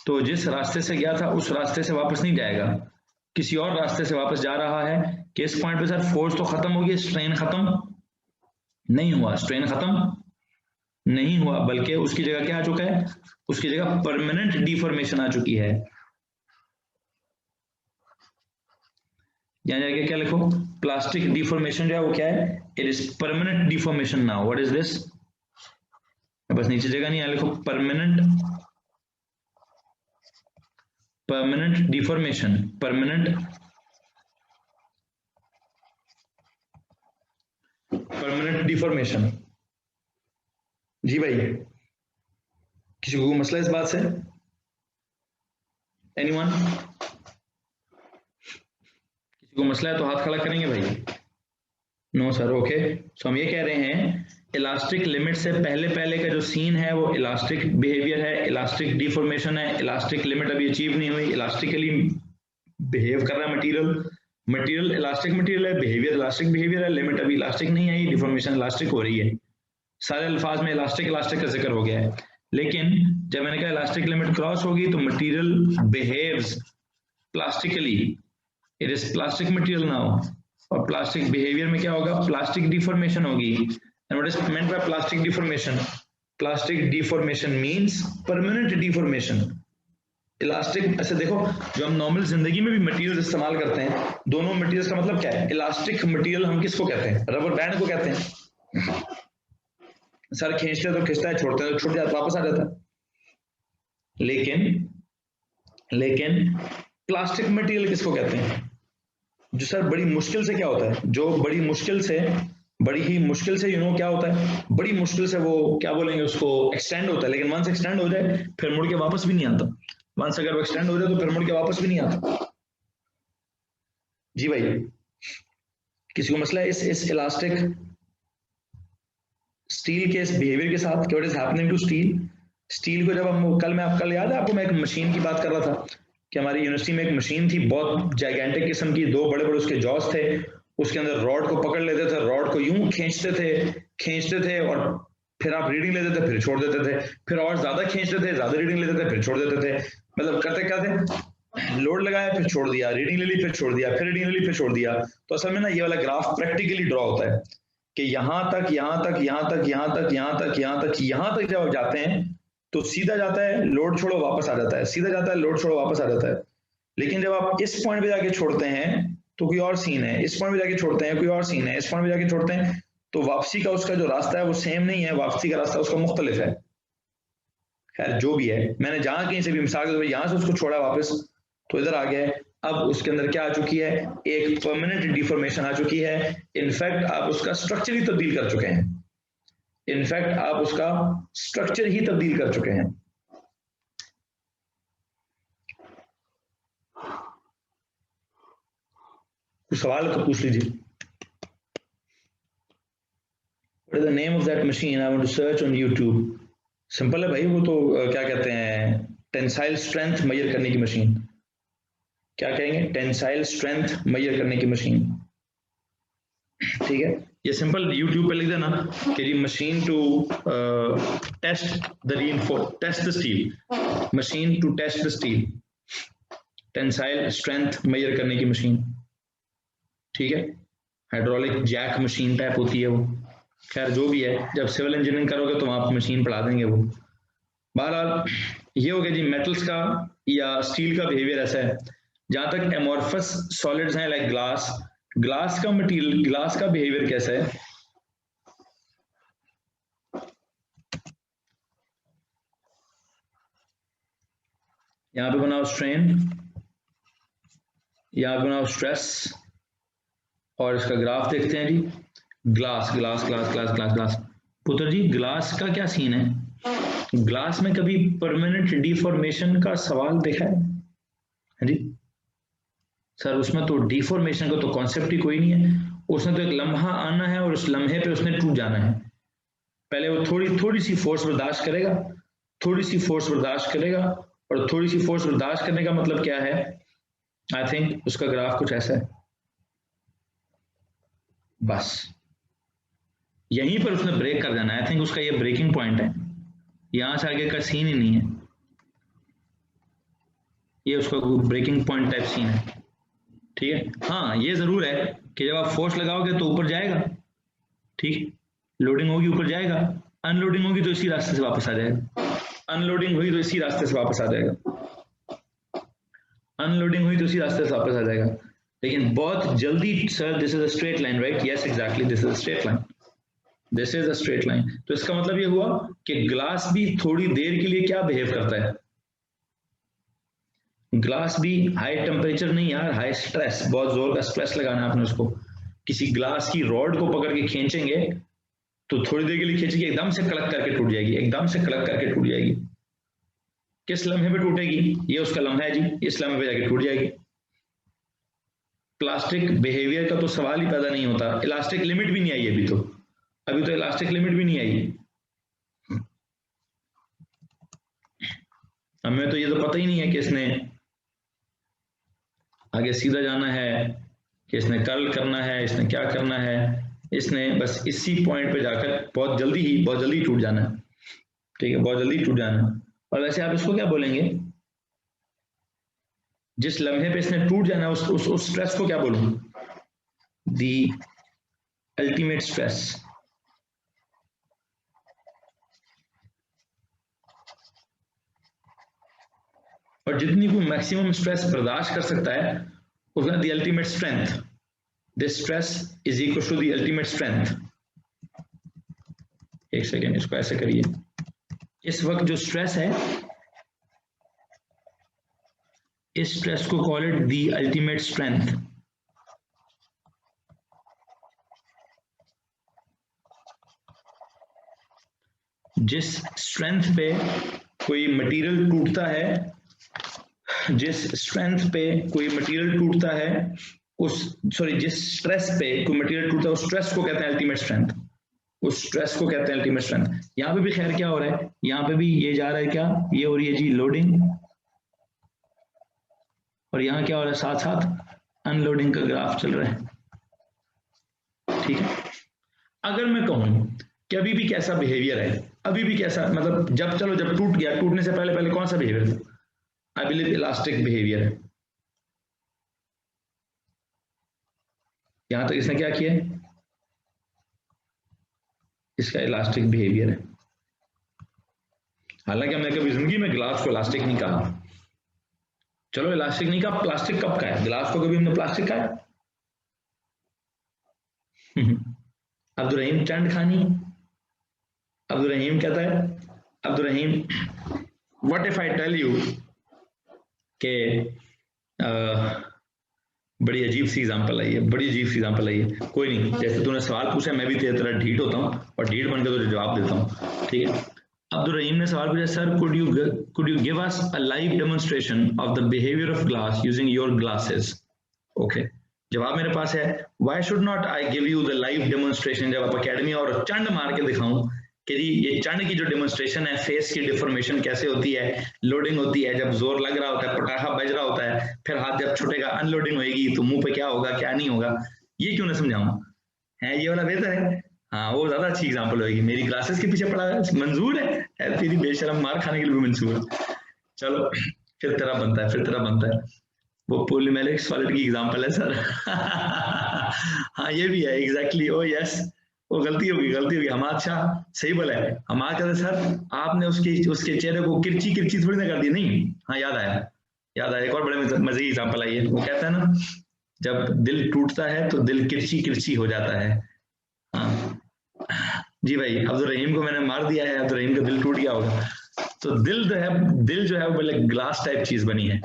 Speaker 1: तो जिस रास्ते से गया था उस रास्ते से वापस नहीं जाएगा, किसी और रास्ते से वापस जा रहा है। कि इस पॉइंट पे सर फोर्स तो खत्म हो गया, स्ट्रेन खत्म नहीं हुआ, स्ट्रेन खत्म नहीं हुआ, बल्कि उसकी जगह क्या आ चुका है, उसकी जगह परमानेंट डिफॉर्मेशन आ चुकी है। यहां जाके क्या लिखो, प्लास्टिक डिफॉर्मेशन जो है वो क्या है, it is permanent deformation now. What is this, बस नीचे जगह नहीं, यहां लिखो परमानेंट डिफॉर्मेशन, परमानेंट डिफॉर्मेशन। जी भाई, किसी को मसला इस बात से, एनीवन, किसी को मसला है तो हाथ खड़ा करेंगे भाई, नो सर, ओके। सो हम ये कह रहे हैं इलास्टिक लिमिट से पहले का जो सीन है वो इलास्टिक बिहेवियर है, इलास्टिक डिफॉर्मेशन है, इलास्टिक लिमिट अभी अचीव नहीं हुई, इलास्टिकली बिहेव कर रहा है मटेरियल इलास्टिक मटेरियल है, बिहेवियर इलास्टिक बिहेवियर है, लिमिट अभी इलास्टिक नहीं आई, डिफॉर्मेशन इलास्टिक हो रही है। सारे अल्फाज में इलास्टिक का जिक्र हो गया है, लेकिन जब मैंने कहा इलास्टिक लिमिट क्रॉस होगी तो material behaves plastically, it is plastic material now, और प्लास्टिक बिहेवियर में क्या होगा, प्लास्टिक डिफॉर्मेशन होगी। And what is meant by plastic deformation, plastic deformation means permanent deformation. Elastic, ऐसे देखो जो हम नॉर्मल जिंदगी में भी मटेरियल इस्तेमाल करते हैं, दोनों मटेरियल्स का मतलब क्या है, इलास्टिक मटेरियल हम किसको कहते हैं, रबर बैंड को कहते हैं। सर खींचते तो खींचता है, छोड़ते तो छूट जाता, वापस आ जाता है। लेकिन प्लास्टिक मटेरियल किसको कहते हैं, जो सर बड़ी मुश्किल से क्या होता है, जो बड़ी ही मुश्किल से क्या होता है, बड़ी मुश्किल से वो क्या बोलेंगे उसको, एक्सटेंड होता है, लेकिन वंस एक्सटेंड हो जाए फिर मुड़ के वापस भी नहीं आता। वंस अगर वो एक्सटेंड हो जाए तो फिर मुड़ के वापस भी नहीं आता। जी भाई, किसी को मसला है इस इलास्टिक स्टील के इस बिहेवियर के साथ, what is happening to steel को जब हम कल याद है आपको, मैं एक मशीन की बात कर रहा था कि हमारी यूनिवर्सिटी में एक मशीन थी, बहुत जाइगेंटिक किस्म की, दो बड़े बड़े उसके जॉस थे, उसके अंदर रॉड को पकड़ लेते थे, रॉड को यूं खींचते थे और फिर आप रीडिंग लेते थे, फिर छोड़ देते थे, फिर और ज्यादा खींचते थे, ज्यादा रीडिंग लेते थे, फिर छोड़ देते थे। मतलब करते क्या थे, लोड लगाया फिर छोड़ दिया, रीडिंग ले ली फिर छोड़ दिया, फिर रीडिंग ले ली फिर छोड़ दिया। तो असल में ना ये वाला ग्राफ प्रैक्टिकली ड्रॉ होता है कि यहाँ तक जब आप जाते हैं तो सीधा जाता है, लोड छोड़ो वापस आ जाता है, सीधा जाता है, लोड छोड़ो वापस आ जाता है। लेकिन जब आप इस पॉइंट पे जाके छोड़ते हैं तो कोई और सीन है, इस पॉइंट पे जाके छोड़ते हैं कोई और सीन है, इस पॉइंट पे जाके छोड़ते हैं, तो वापसी का उसका जो रास्ता है वो सेम नहीं है, वापसी का रास्ता उसका मुख्तलिफ है। खैर जो भी है, मैंने जहां कहीं से भी मिसाल के तौर पर यहां से उसको छोड़ा वापस तो इधर आ गया है। अब उसके अंदर क्या आ चुकी है, एक परमानेंट डिफॉर्मेशन आ चुकी है। इनफैक्ट आप उसका स्ट्रक्चर ही तब्दील कर चुके हैं, इनफैक्ट आप उसका स्ट्रक्चर ही तब्दील कर चुके हैं। कुछ सवाल तो पूछ लीजिए। What is the name of that machine? I want to search on YouTube. Simple है भाई, वो तो क्या कहते हैं, टेंसाइल स्ट्रेंथ मेजर करने की मशीन। क्या कहेंगे, टेंसाइल स्ट्रेंथ मेजर करने की मशीन। ठीक है, ये सिंपल YouTube पे लिख देना कि जी machine to test the steel, machine to test the steel, tensile strength measure करने की मशीन। ठीक है, हाइड्रोलिक जैक मशीन टाइप होती है वो। खैर जो भी है, जब सिविल इंजीनियरिंग करोगे तो आप मशीन पढ़ा देंगे वो। बहरहाल ये हो गया जी मेटल्स का या स्टील का बिहेवियर ऐसा है। जहां तक एमोर्फस सॉलिड्स हैं लाइक ग्लास, ग्लास का मटेरियल, ग्लास का बिहेवियर कैसा है। यहां पे बनाओ स्ट्रेन, यहां पे बनाओ स्ट्रेस, और इसका ग्राफ देखते हैं जी। Glass glass glass glass glass glass, पुत्र जी ग्लास का क्या सीन है, ग्लास में कभी परमानेंट डिफॉर्मेशन का सवाल देखा है जी? सर उसमें तो डिफॉर्मेशन का तो कॉन्सेप्ट ही कोई नहीं है, उसने तो एक लम्हा आना है और उस लम्हे पे उसने टूट जाना है। पहले वो थोड़ी सी फोर्स बर्दाश्त करेगा, थोड़ी सी फोर्स बर्दाश्त करेगा, और थोड़ी सी फोर्स बर्दाश्त करने का मतलब क्या है, आई थिंक उसका ग्राफ कुछ ऐसा है। बस यहीं पर उसने ब्रेक कर जाना है, आई थिंक उसका ये ब्रेकिंग पॉइंट है, यहां से आगे का सीन ही नहीं है, ये उसका ब्रेकिंग पॉइंट टाइप सीन है। ठीक है, हाँ ये जरूर है कि जब आप फोर्स लगाओगे तो ऊपर जाएगा, ठीक, लोडिंग होगी ऊपर जाएगा, अनलोडिंग होगी तो इसी रास्ते से वापस आ जाएगा, अनलोडिंग हुई तो इसी रास्ते से वापस आ जाएगा, अनलोडिंग हुई तो इसी रास्ते से वापस आ जाएगा। लेकिन बहुत जल्दी, sir this is a straight line right, yes exactly this is a straight line, this is a straight line. तो इसका मतलब ये हुआ कि ग्लास भी थोड़ी देर के लिए क्या बिहेव करता है, ग्लास भी हाई टेम्परेचर नहीं यार, हाई स्ट्रेस, बहुत जोर का स्ट्रेस लगाना है आपने उसको। किसी ग्लास की रॉड को पकड़ के खींचेंगे तो थोड़ी देर के लिए खींचेंगे, एकदम से कड़क करके टूट जाएगी, एकदम से कड़क करके टूट जाएगी। किस लम्हे पे टूटेगी, ये उसका लम्हा है जी, इस लम्हे पे जाके टूट जाएगी। प्लास्टिक बिहेवियर का तो सवाल ही पैदा नहीं होता, इलास्टिक लिमिट भी नहीं आई अभी तो, अभी तो इलास्टिक लिमिट भी नहीं आई। हमें तो ये तो पता ही नहीं है कि इसने आगे सीधा जाना है कि इसने कर्ल करना है, इसने क्या करना है, इसने बस इसी पॉइंट पे जाकर बहुत जल्दी टूट जाना है। ठीक है, बहुत जल्दी टूट जाना है। और वैसे आप इसको क्या बोलेंगे, जिस लम्हे पे इसने टूट जाना है उस स्ट्रेस को क्या बोलूं, दी अल्टीमेट स्ट्रेस। और जितनी को मैक्सिमम स्ट्रेस बर्दाश्त कर सकता है उसका the ultimate strength, this stress is equal to the ultimate strength. एक सेकेंड इसको ऐसे करिए, इस वक्त जो स्ट्रेस है, इस स्ट्रेस को call it the ultimate strength. जिस स्ट्रेंथ पे कोई मटेरियल टूटता है, जिस स्ट्रेंथ पे कोई मटेरियल टूटता है उस, सॉरी जिस स्ट्रेस पे कोई मटेरियल टूटता है उस स्ट्रेस को कहते हैं अल्टीमेट स्ट्रेंथ, उस स्ट्रेस को कहते हैं अल्टीमेट स्ट्रेंथ। यहां पे भी खैर क्या हो रहा है, यहां पे भी ये जा रहा है, क्या ये हो रही है जी लोडिंग, और यहां क्या हो रहा है, साथ साथ अनलोडिंग का ग्राफ चल रहा है। ठीक है, अगर मैं कहूं कि अभी भी कैसा बिहेवियर है, अभी भी कैसा, मतलब जब चलो जब टूट गया, टूटने से पहले पहले कौन सा बिहेवियर था, आई बिलीव इलास्टिक बिहेवियर है। यहां तक इसने क्या किया, इसका इलास्टिक बिहेवियर है। हालांकि हमने कभी जिंदगी में ग्लास को इलास्टिक नहीं कहा, चलो इलास्टिक नहीं कहा, प्लास्टिक कब का है? गिलास को कभी हमने प्लास्टिक का है? अब्दुल रहीम चंड खानी, अब्दुल रहीम कहता है, Abdul Rahim what if I tell you के बड़ी अजीब सी एग्जांपल आई है, बड़ी अजीब सी एग्जांपल आई है, कोई नहीं, जैसे तूने सवाल पूछा मैं भी तेरी तरह ढीठ होता हूँ और ढीठ बनकर तुझे जवाब देता हूँ, ठीक है। अब्दुल रहीम ने सवाल पूछा, sir could you give us a live demonstration of the behavior of glass using your glasses? Okay, जवाब मेरे पास है, why should not I give you the live demonstration? जब आप अकेडमी और चंड मार के दिखाऊं कि जी ये चंड की जो डेमोन्स्ट्रेशन है, फेस की डिफॉर्मेशन कैसे होती है, लोडिंग होती है, जब जोर लग रहा होता है, पटाखा बज रहा होता है, फिर हाथ जब छूटेगा अनलोडिंग होगी तो मुंह पे क्या होगा क्या नहीं होगा, ये क्यों ना समझाऊं? है ये वाला बेहतर है? हाँ वो ज्यादा अच्छी एग्जांपल होगी, मेरी क्लासेस के पीछे पड़ा है, मंजूर है तेरी बेशरम मार खाने के लिए भी मंजूर है। चलो फिर तेरा बनता है, फिर तेरा बनता है, वो पॉलीमेरिक सॉलिड की एग्जांपल है सर। हाँ ये भी है एग्जैक्टली, ओ यस, वो गलती होगी हम, अच्छा सही बोला है, हम कहते सर आपने उसके चेहरे को किरची किरची थोड़ी ना कर दी, नहीं हाँ याद आया, एक और बड़े मजे की एग्जांपल आई है, वो कहता है ना जब दिल टूटता है तो दिल किरची किरची हो जाता है। हाँ जी भाई, अब्दुल रहीम को मैंने मार दिया है, अब्दुल रहीम का दिल टूट गया होगा, तो दिल जो है वो बड़े ग्लास टाइप चीज बनी है,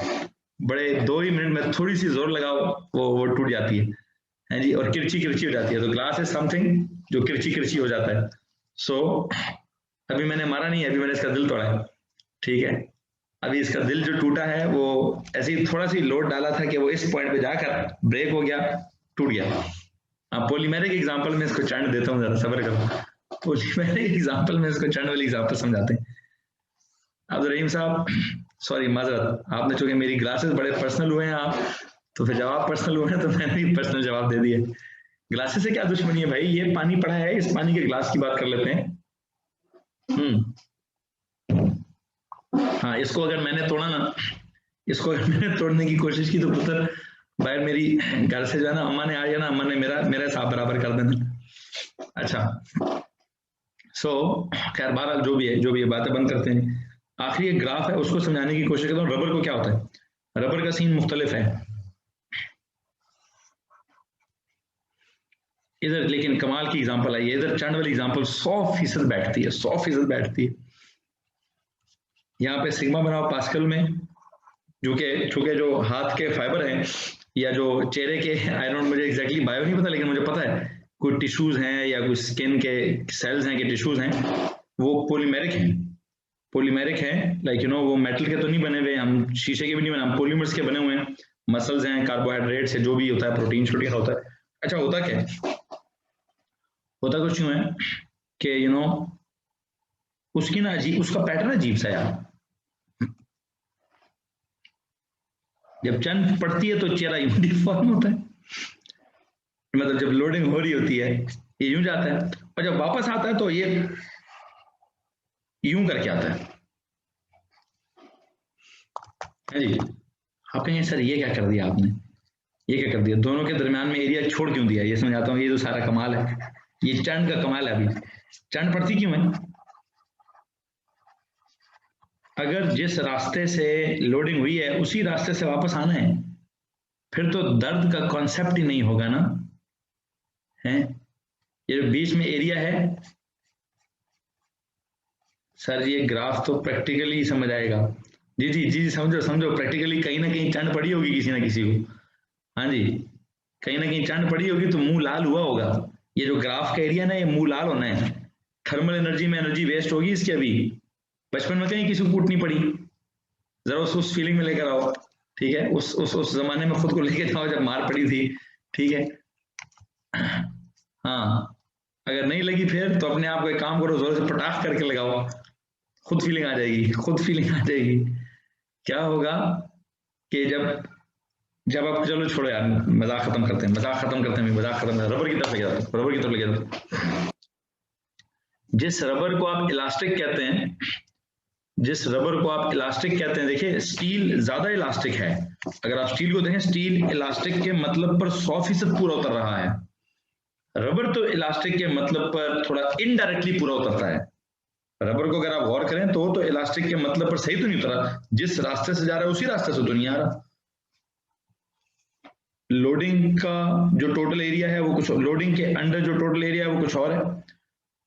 Speaker 1: बड़े 2 ही मिनट में थोड़ी सी जोर लगाओ वो टूट जाती है जी, और किरची किरची हो जाती है, तो ग्लास इज समथिंग जो किरची किरची हो जाता है। सो अभी मैंने मारा नहीं है, अभी मैंने इसका दिल तोड़ा है, ठीक है, अभी इसका दिल जो टूटा है वो ऐसे ही थोड़ा सी लोड डाला था कि वो इस पॉइंट पे जाकर ब्रेक हो गया, टूट गया। अब पॉलीमेरिक एग्जांपल में इसको चंड देता हूँ, ज्यादा सब्र करो, पॉलीमेरिक एग्जांपल में इसको चंड वाली एग्जांपल समझाते हैं। अब्दुल रहीम साहब सॉरी माजरत, आपने चूंकि मेरी ग्लासेस बड़े पर्सनल हुए हैं आप, तो फिर जवाब पर्सनल हुए हैं तो मैंने भी पर्सनल जवाब दे दिए। ग्लासेस से क्या दुश्मनी है भाई, ये पानी पड़ा है, इस पानी के ग्लास की बात कर लेते हैं। हाँ इसको अगर मैंने तोड़ा ना, इसको अगर मैंने तोड़ने की कोशिश की तो पुत्र बाहर मेरी घर से जो है ना अम्मा ने आ जाना, अम्मा ने मेरा हिसाब बराबर कर देना। अच्छा सो खैर बहरहाल जो भी है बातें बंद करते हैं। आखिरी एक ग्राफ है उसको समझाने की कोशिश करता हूँ, रबर को क्या होता है, रबर का सीन मुख्तलिफ है इधर, लेकिन कमाल की एग्जांपल आई है इधर, चंड वाली एग्जांपल 100% बैठती है, 100% बैठती है। यहाँ पे सिग्मा बनाओ पास्कल में, चूंकि जो हाथ के फाइबर हैं या जो चेहरे के, आई डोंट, मुझे एग्जैक्टली बायो नहीं पता, लेकिन मुझे पता है कोई टिश्यूज हैं या कोई स्किन के सेल्स हैं कि टिश्यूज हैं, वो पॉलीमेरिक हैं, लाइक यू नो वो मेटल के तो नहीं बने हुए, हम शीशे के भी नहीं बने, हम पॉलीमर्स के बने हुए हैं, मसल्स हैं, कार्बोहाइड्रेट से जो भी होता है, प्रोटीन शोटीन होता है। अच्छा होता क्या है, होता कुछ यूं है कि यू नो उसकी ना अजीब, उसका पैटर्न अजीब सा यार, जब चंद पड़ती है तो चेहरा यूनिफॉर्म होता है, मतलब जब लोडिंग हो रही होती है ये यूं जाता है, और जब वापस आता है तो ये यूं करके आता है जी। आप कहेंगे सर ये क्या कर दिया आपने, ये क्या कर दिया, दोनों के दरमियान में एरिया छोड़ क्यों दिया, ये समझाता हूँ, ये तो सारा कमाल है, ये चंड का कमाल है। अभी चंड पड़ती क्यों है, अगर जिस रास्ते से लोडिंग हुई है उसी रास्ते से वापस आना है, फिर तो दर्द का कॉन्सेप्ट ही नहीं होगा ना, है ये बीच में एरिया है सर, ये ग्राफ तो प्रैक्टिकली समझ आएगा, जी समझो प्रैक्टिकली कहीं ना कहीं चंड पड़ी होगी किसी ना किसी को, हाँ जी कहीं ना कहीं चंड पड़ी होगी तो मुंह लाल हुआ होगा, ये जो ग्राफ का एरिया ना ये मुंह लाल होना है, थर्मल एनर्जी में एनर्जी वेस्ट होगी इसकी। अभी बचपन में कहीं किसी को कूट नहीं पड़ी, जरा उस फीलिंग में लेकर आओ, ठीक है, उस जमाने में खुद को लेके जाओ जब मार पड़ी थी, ठीक है। हाँ अगर नहीं लगी फिर तो अपने आप को एक काम करो, जोर से पटाख करके लगाओ, खुद फीलिंग आ जाएगी, क्या होगा कि जब आप, चलो छोड़ो यार, मजाक खत्म करते हैं, रबर की तरफ ले जाओ, जिस रबर को आप इलास्टिक कहते हैं, देखिए स्टील ज्यादा इलास्टिक है, अगर आप स्टील को देखें, स्टील इलास्टिक के मतलब पर 100% पूरा उतर रहा है, रबर तो इलास्टिक के मतलब पर थोड़ा इनडायरेक्टली पूरा उतरता है, रबर को अगर आप गौर करें तो इलास्टिक के मतलब पर सही तो नहीं उतरा, जिस रास्ते से जा रहा है उसी रास्ते से तो नहीं आ रहा। लोडिंग का जो टोटल एरिया है वो कुछ, लोडिंग के अंडर जो टोटल एरिया है वो कुछ और है,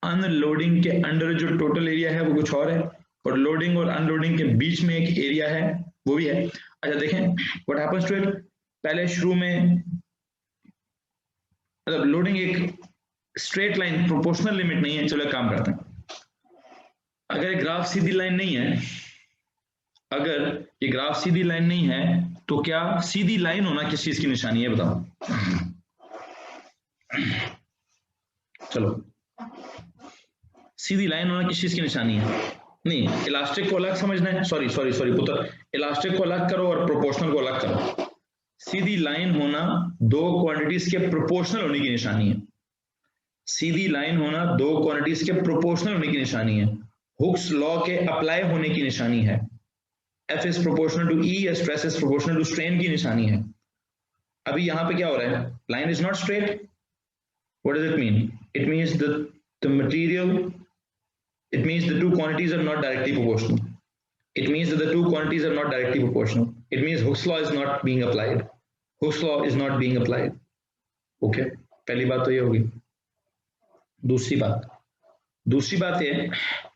Speaker 1: अनलोडिंग के अंडर जो टोटल एरिया है वो कुछ और है, और लोडिंग और अनलोडिंग के बीच में एक एरिया है वो भी है। अच्छा देखें व्हाट हैपेंस टू इट, पहले शुरू में मतलब लोडिंग एक स्ट्रेट लाइन प्रोपोर्शनल लिमिट नहीं है। चलो एक काम करते हैं, अगर ग्राफ सीधी लाइन नहीं है, अगर ये ग्राफ सीधी लाइन नहीं है तो क्या सीधी लाइन होना किस चीज की निशानी है बताओ? चलो सीधी लाइन होना किस चीज की निशानी है? नहीं, इलास्टिक को अलग समझना है, सॉरी सॉरी सॉरी पुत्र, इलास्टिक को अलग करो और प्रोपोर्शनल को अलग करो। सीधी लाइन होना दो क्वांटिटीज के प्रोपोर्शनल होने की निशानी है। सीधी लाइन होना दो क्वांटिटीज के प्रोपोर्शनल होने की निशानी है, हुक्स लॉ के अप्लाई होने की निशानी है। F is proportional to E या stress is proportional to strain की निशानी है। अभी यहाँ पे क्या हो रहा है? Line is not straight. What does it mean? It means the material, it means the two quantities are not directly proportional. It means that the two quantities are not directly proportional. It means Hooke's law is not being applied. Hooke's law is not being applied. Okay? पहली बात तो ये होगी। दूसरी बात ये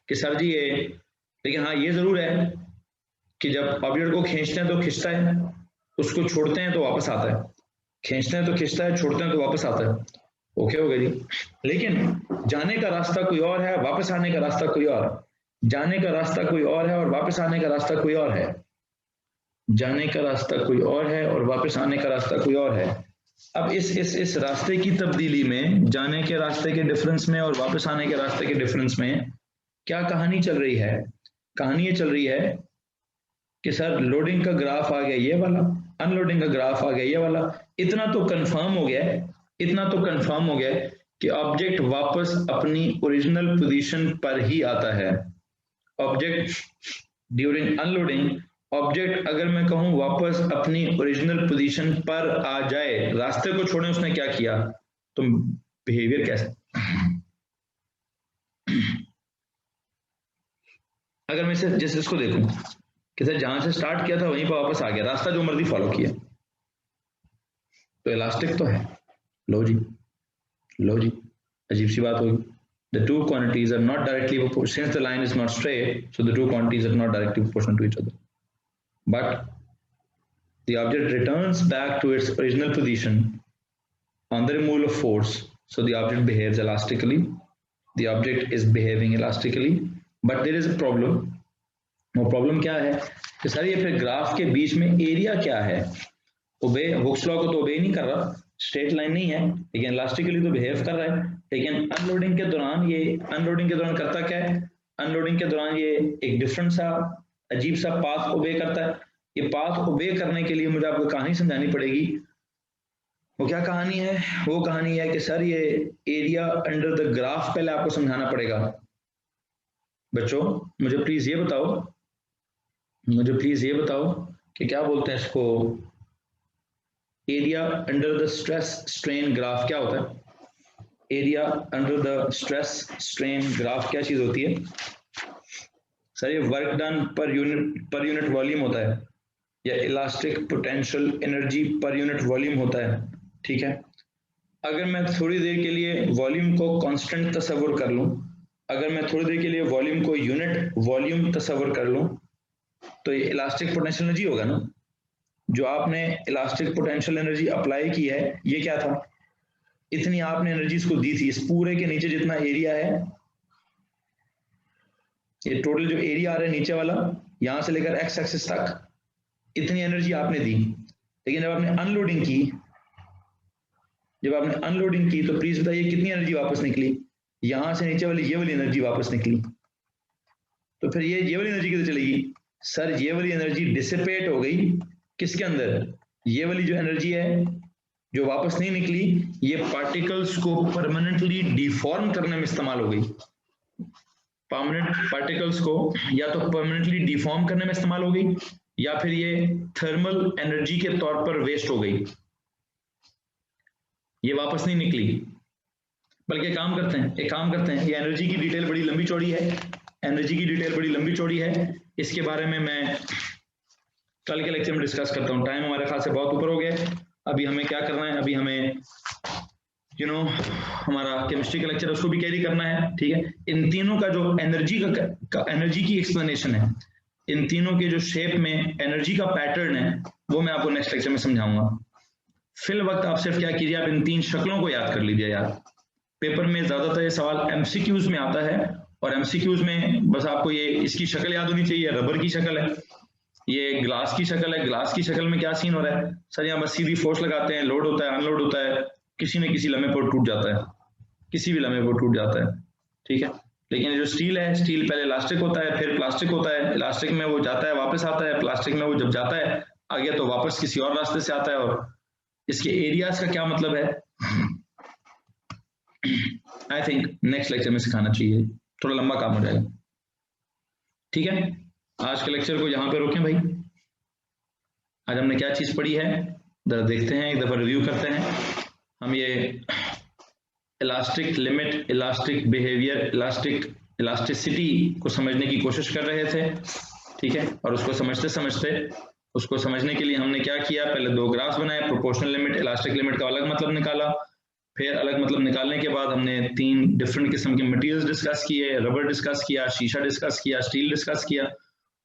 Speaker 1: कि sir जी ये, लेकिन हाँ ये जरूर है कि जब ऑब्जेक्ट को खींचते हैं तो खींचता है, उसको छोड़ते हैं तो वापस आता है, खींचते हैं तो खींचता है, छोड़ते हैं तो वापस आता है। ओके हो गया जी। लेकिन जाने का रास्ता कोई और है, वापस आने का रास्ता कोई और है। जाने का रास्ता कोई और है और वापस आने का रास्ता कोई और है। जाने का रास्ता कोई और है और वापस आने का रास्ता कोई और है। अब इस रास्ते की तब्दीली में, जाने के रास्ते के डिफरेंस में और वापस आने के रास्ते के डिफरेंस में क्या कहानी चल रही है? कहानी ये चल रही है कि सर लोडिंग का ग्राफ आ गया ये वाला, अनलोडिंग का ग्राफ आ गया ये वाला। इतना तो कंफर्म हो गया है, इतना तो कंफर्म हो गया है कि ऑब्जेक्ट वापस अपनी ओरिजिनल पोजीशन पर ही आता है। ऑब्जेक्ट ड्यूरिंग अनलोडिंग, ऑब्जेक्ट अगर मैं कहूं वापस अपनी ओरिजिनल पोजीशन पर आ जाए, रास्ते को छोड़े उसने क्या किया, तो बिहेवियर कैसे? अगर मैं जैसे इसको देखूं कि सर जहां से स्टार्ट किया था वहीं पर वापस आ गया, रास्ता जो मर्जी फॉलो किया, तो इलास्टिक तो है। लो जी अजीब सी बात होगी। The two quantities are not directly proportional. Since the line is not straight, so the two quantities are not directly proportional to each other. But the object returns back to its original position on the removal of force. So the object behaves elastically. The object is behaving elastically. But there is a problem. वो problem क्या है कि sir ये फिर graph के बीच में area क्या है? ओबे, हुक्स लॉ को तो ओबे नहीं कर रहा, स्ट्रेट लाइन नहीं है, लेकिन इलास्टिकली तो बिहेव कर रहा है। लेकिन अनलोडिंग के दौरान ये, अनलोडिंग के दौरान करता क्या है? अनलोडिंग के दौरान ये एक डिफरेंट सा अजीब सा पाथ ओबे करता है। ये पाथ ओबे करने के लिए मुझे आपको कहानी समझानी पड़ेगी। वो क्या कहानी है? वो कहानी है कि सर ये एरिया अंडर द ग्राफ पहले आपको समझाना पड़ेगा। बच्चों मुझे प्लीज ये बताओ कि क्या बोलते हैं इसको, area under the stress strain graph क्या होता है? Area under the stress strain graph क्या चीज होती है? सर ये work done per unit volume होता है, या elastic potential energy per unit volume होता है। ठीक है, अगर मैं थोड़ी देर के लिए वॉल्यूम को कांस्टेंट तस्वर कर लूं, अगर मैं थोड़ी देर के लिए वॉल्यूम को यूनिट वॉल्यूम तस्वर कर लूं, तो ये इलास्टिक पोटेंशियल एनर्जी होगा ना। जो आपने इलास्टिक पोटेंशियल एनर्जी अप्लाई की है, ये क्या था? इतनी आपने एनर्जी इसको दी थी। इस पूरे के नीचे जितना एरिया है, ये टोटल जो एरिया आ रहा है नीचे वाला, यहां से लेकर एक्स एक्सिस तक, इतनी एनर्जी आपने दी। लेकिन जब आपने अनलोडिंग की तो प्लीज बताइए कितनी एनर्जी वापस निकली? यहां से नीचे वाली ये वाली एनर्जी वापस निकली। तो फिर ये वाली एनर्जी किधर चलेगी? सर ये वाली एनर्जी डिसिपेट हो गई किसके अंदर? ये वाली जो एनर्जी है जो वापस नहीं निकली, ये पार्टिकल्स को परमानेंटली डिफॉर्म करने में इस्तेमाल हो गई। परमानेंट पार्टिकल्स को या तो परमानेंटली डिफॉर्म करने में इस्तेमाल हो गई, या फिर ये थर्मल एनर्जी के तौर पर वेस्ट हो गई, ये वापस नहीं निकली। बल्कि एक काम करते हैं, ये एनर्जी की डिटेल बड़ी लंबी चौड़ी है, एनर्जी की डिटेल बड़ी लंबी चौड़ी है, इसके बारे में मैं कल के लेक्चर में डिस्कस करता हूँ। टाइम हमारे ख्याल से बहुत ऊपर हो गया। अभी हमें क्या करना है, अभी हमें हमारा केमिस्ट्री का लेक्चर उसको भी कैरी करना है, ठीक है। इन तीनों का जो एनर्जी का एनर्जी की एक्सप्लेनेशन है, इन तीनों के जो शेप में एनर्जी का पैटर्न है, वो मैं आपको नेक्स्ट लेक्चर में समझाऊंगा। फिल वक्त आप सिर्फ क्या कीजिए, आप इन 3 शक्लों को याद कर लीजिए यार। पेपर में ज्यादातर ये सवाल एमसीक्यूज में आता है, और एमसीक्यूज में बस आपको ये इसकी शक्ल याद होनी चाहिए। रबर की शक्ल है, ये ग्लास की शक्ल है, ग्लास की शक्ल में क्या सीन हो रहा है सर, यहाँ बस सीधी फोर्स लगाते हैं, लोड होता है, अनलोड होता है, किसी न किसी लम्हे पर टूट जाता है, किसी भी लम्हे पर टूट जाता है, ठीक है। लेकिन जो स्टील है, स्टील पहले इलास्टिक होता है, फिर प्लास्टिक होता है, इलास्टिक में वो जाता है वापस आता है, प्लास्टिक में वो जब जाता है आगे तो वापस किसी और रास्ते से आता है। और इसके एरियाज का क्या मतलब है, आई थिंक नेक्स्ट लेक्चर में सिखाना चाहिए, थोड़ा लंबा काम हो जाएगा, ठीक है। आज के लेक्चर को यहाँ पे रोकें भाई। आज हमने क्या चीज पढ़ी है जरा देखते हैं, एक दफा रिव्यू करते हैं। हम ये elastic limit, elastic behaviour, elasticity को समझने की कोशिश कर रहे थे, ठीक है। और उसको उसको समझने के लिए हमने क्या किया, पहले 2 ग्राफ्स बनाए, प्रोपोर्शनल लिमिट, इलास्टिक लिमिट का अलग मतलब निकाला। फिर अलग मतलब निकालने के बाद हमने 3 डिफरेंट किस्म के मटेरियल्स डिस्कस किए, रबर डिस्कस किया, शीशा डिस्कस किया, स्टील डिस्कस किया।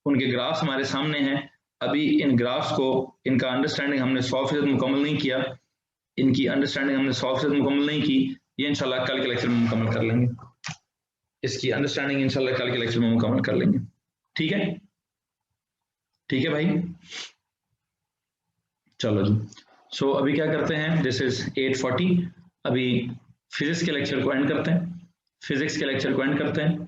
Speaker 1: उनके ग्राफ्स हमारे सामने हैं। अभी इन ग्राफ्स को, इनका अंडरस्टैंडिंग हमने 100% मुकम्मल नहीं किया, इनकी अंडरस्टैंडिंग हमने 100% मुकम्मल नहीं की। ये इंशाल्लाह कल के लेक्चर में मुकम्मल कर लेंगे, इसकी अंडरस्टैंडिंग इंशाल्लाह कल के लेक्चर में मुकम्मल कर लेंगे, ठीक है। ठीक है भाई, चलो जी। सो अभी क्या करते हैं, दिस इज 8:40, अभी फिजिक्स के लेक्चर को एंड करते हैं, फिजिक्स के लेक्चर को एंड करते हैं।